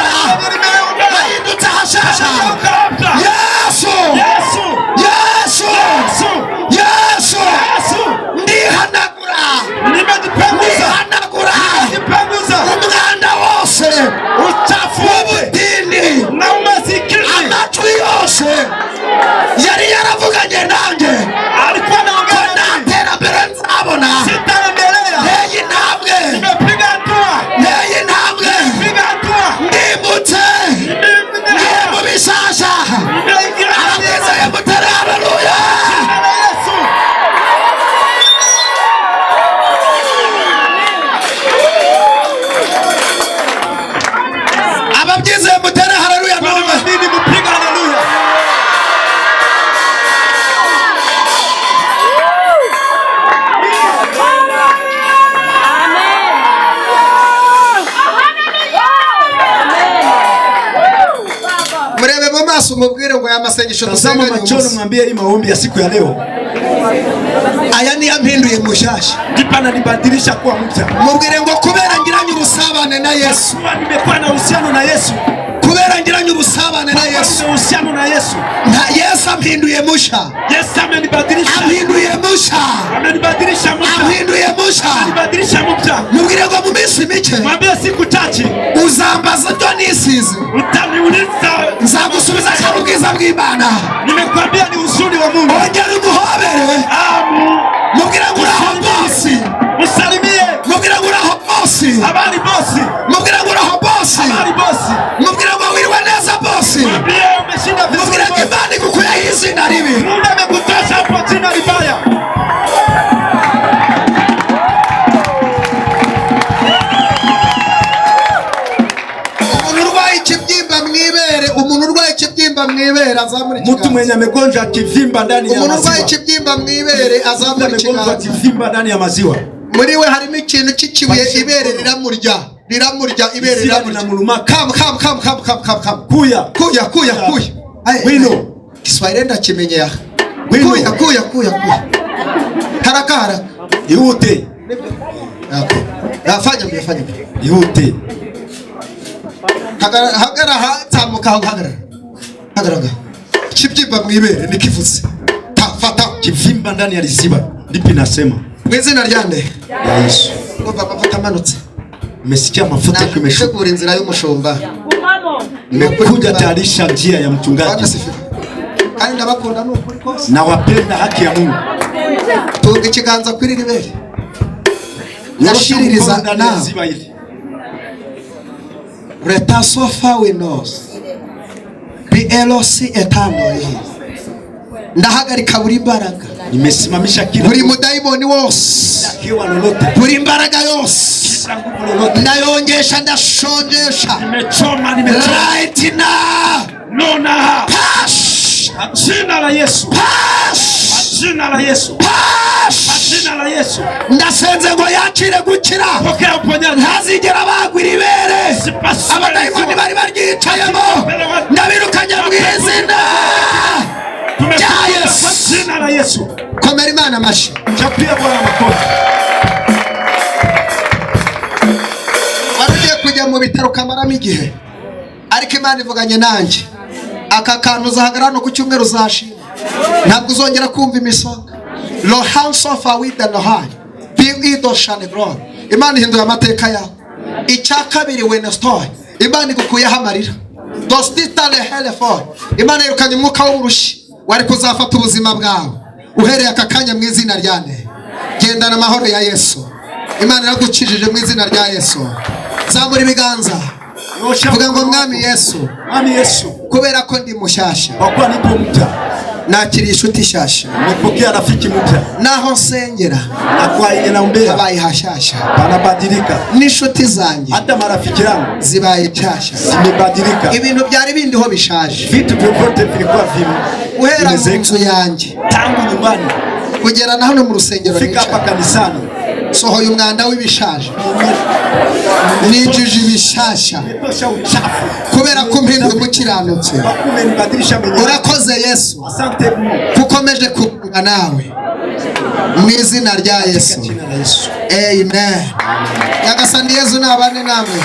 Hahindutse hashasha. Panageuka papya. Yesu. Yesu. mu maso umubwire ngo aya masengesho Tazama machoni mwambie hii maombi ya siku ya leo. Aya ni yampinduye mushasha. Ndipo nibadilisha kuwa mpya. Mubwire ngo kubera ngiranye urusabane na Yesu. Nimekuwa na uhusiano na Yesu. Kubera ngiranye urusabane na Yesu. Uhusiano na Yesu. Na Yesu ampinduye musha. Yesu amenibadilisha. Ampinduye musha. Amenibadilisha mpya. Ampinduye musha. Amenibadilisha mpya. Mubwire ngo mu minsi mike. Mwambie siku chache. Uzambaza byo nisize. Utaniuliza. Nzagusubiza ku bwiza bw'Imana. Nimekwambia ni uzuri wa Mungu. Ongera umuhobere. Mubwire ngo uraho bosi. Musalimie. Mubwire ngo uraho bosi. Habari bosi. Mubwire ngo uraho bosi. Habari bosi. Mubwire ngo wiriwe neza bosi. Mwambie umeshinda vizuri. Mubwire ngo Imana ikukuye izina ribi. Mungu amekutosha hapo jina libaya. Umuntu urwaye ikibyimba mwibere azamura ikiganza. Mtu mwenye amegonjwa kivimba ndani ya maziwa. Umuntu urwaye ikibyimba mwibere azamura ikiganza. Kivimba ndani ya maziwa. Muri we harimo ikintu cy'ikibuye ibere riramurya ibere riramurya. Kam. Kuya. Wino. Kiswahili ndakimenyera. Kuya. Haraka. Ihute. Fanya. Ihute. Hagara tamuka hagara. Kibyimba mwibere nikivuze. Fata kivimba ndani ya liziba. Ndipo nasema. Mwizina ryande ya Yesu. Ngo mafuta manutse. Umesikia mafuta kumeshuka. Tegura inzira y'umushumba. Nimekuja tayarisha njia ya mchungaji. Kandi ndabakunda n'ukuri kose. Na wapenda haki ya Mungu. Tunga ikiganza kuri ribere. Yashiririza nawe. Reta so far we knows. BLC eternal. Ndahagarika buri mbaraga. Nimesimamisha kila buri mudayimoni wose. Buri imbaraga yose. Ndayongesha ndashongesha. Nimechoma. Right now. Nona. Pash. Jina la Yesu. Pash. Jina la Yesu. Pash. Jina la Yesu. Ndasenze ngo yakire gukira. Pokea uponyaji. Ntazigera bagwira ibere. Abadayimoni bari baryicayemo. Ndabirukanye mu izina. Jina la Yesu. Komera Imana amashi. Chapia Bwana makofi. Warugiye kujya mu bitaro kamaramo igihe. Ariko Imana ivuganye nanjye. Aka kantu uzahagarara ku cyumweru uzashira. Ntabwo uzongera kumva imisonga. Lo hands of with the high. Be it ocean ground. Imana ihinduye amateka yawe. Icya kabiri when story. Imana igukuyeho amarira. Dos ditale hele for. Imana yirukanye umwuka w'uburushi. Wari kuzafata ubuzima bwawe uhereye aka kanya mu izina ryane. Gendana amahoro ya Yesu. Imana iragukijije mu izina rya Yesu. Zamura ibiganza. Vuga ngo mwami Yesu. Kubera ko ndi mushasha. Kwa nipo mpya. Nakiri inshuti shasha. Nimepokea rafiki mpya. Naho nsengera. Kwa yeye naombea. Habaye hashasha. Banabadilika. N'inshuti zanjye. Hata marafiki yangu zibaye cyasha. Zimebadilika. Ibintu byari bindiho bishaje. Vitu vyote vilikuwa vimu. Uhera mu nzu yanjye. Tangu nyumbani. Kugera na hano mu rusengero. Fika hapa kanisani. Sohoye umwanda w'ibishaje. Ninjije ibishasha. Kubera ko mpinduye umukiranutse. Urakoze Yesu. Kukomeje kuvuga nawe. Mu izina rya Yesu. Amen. Yagasani Yesu nabane namwe.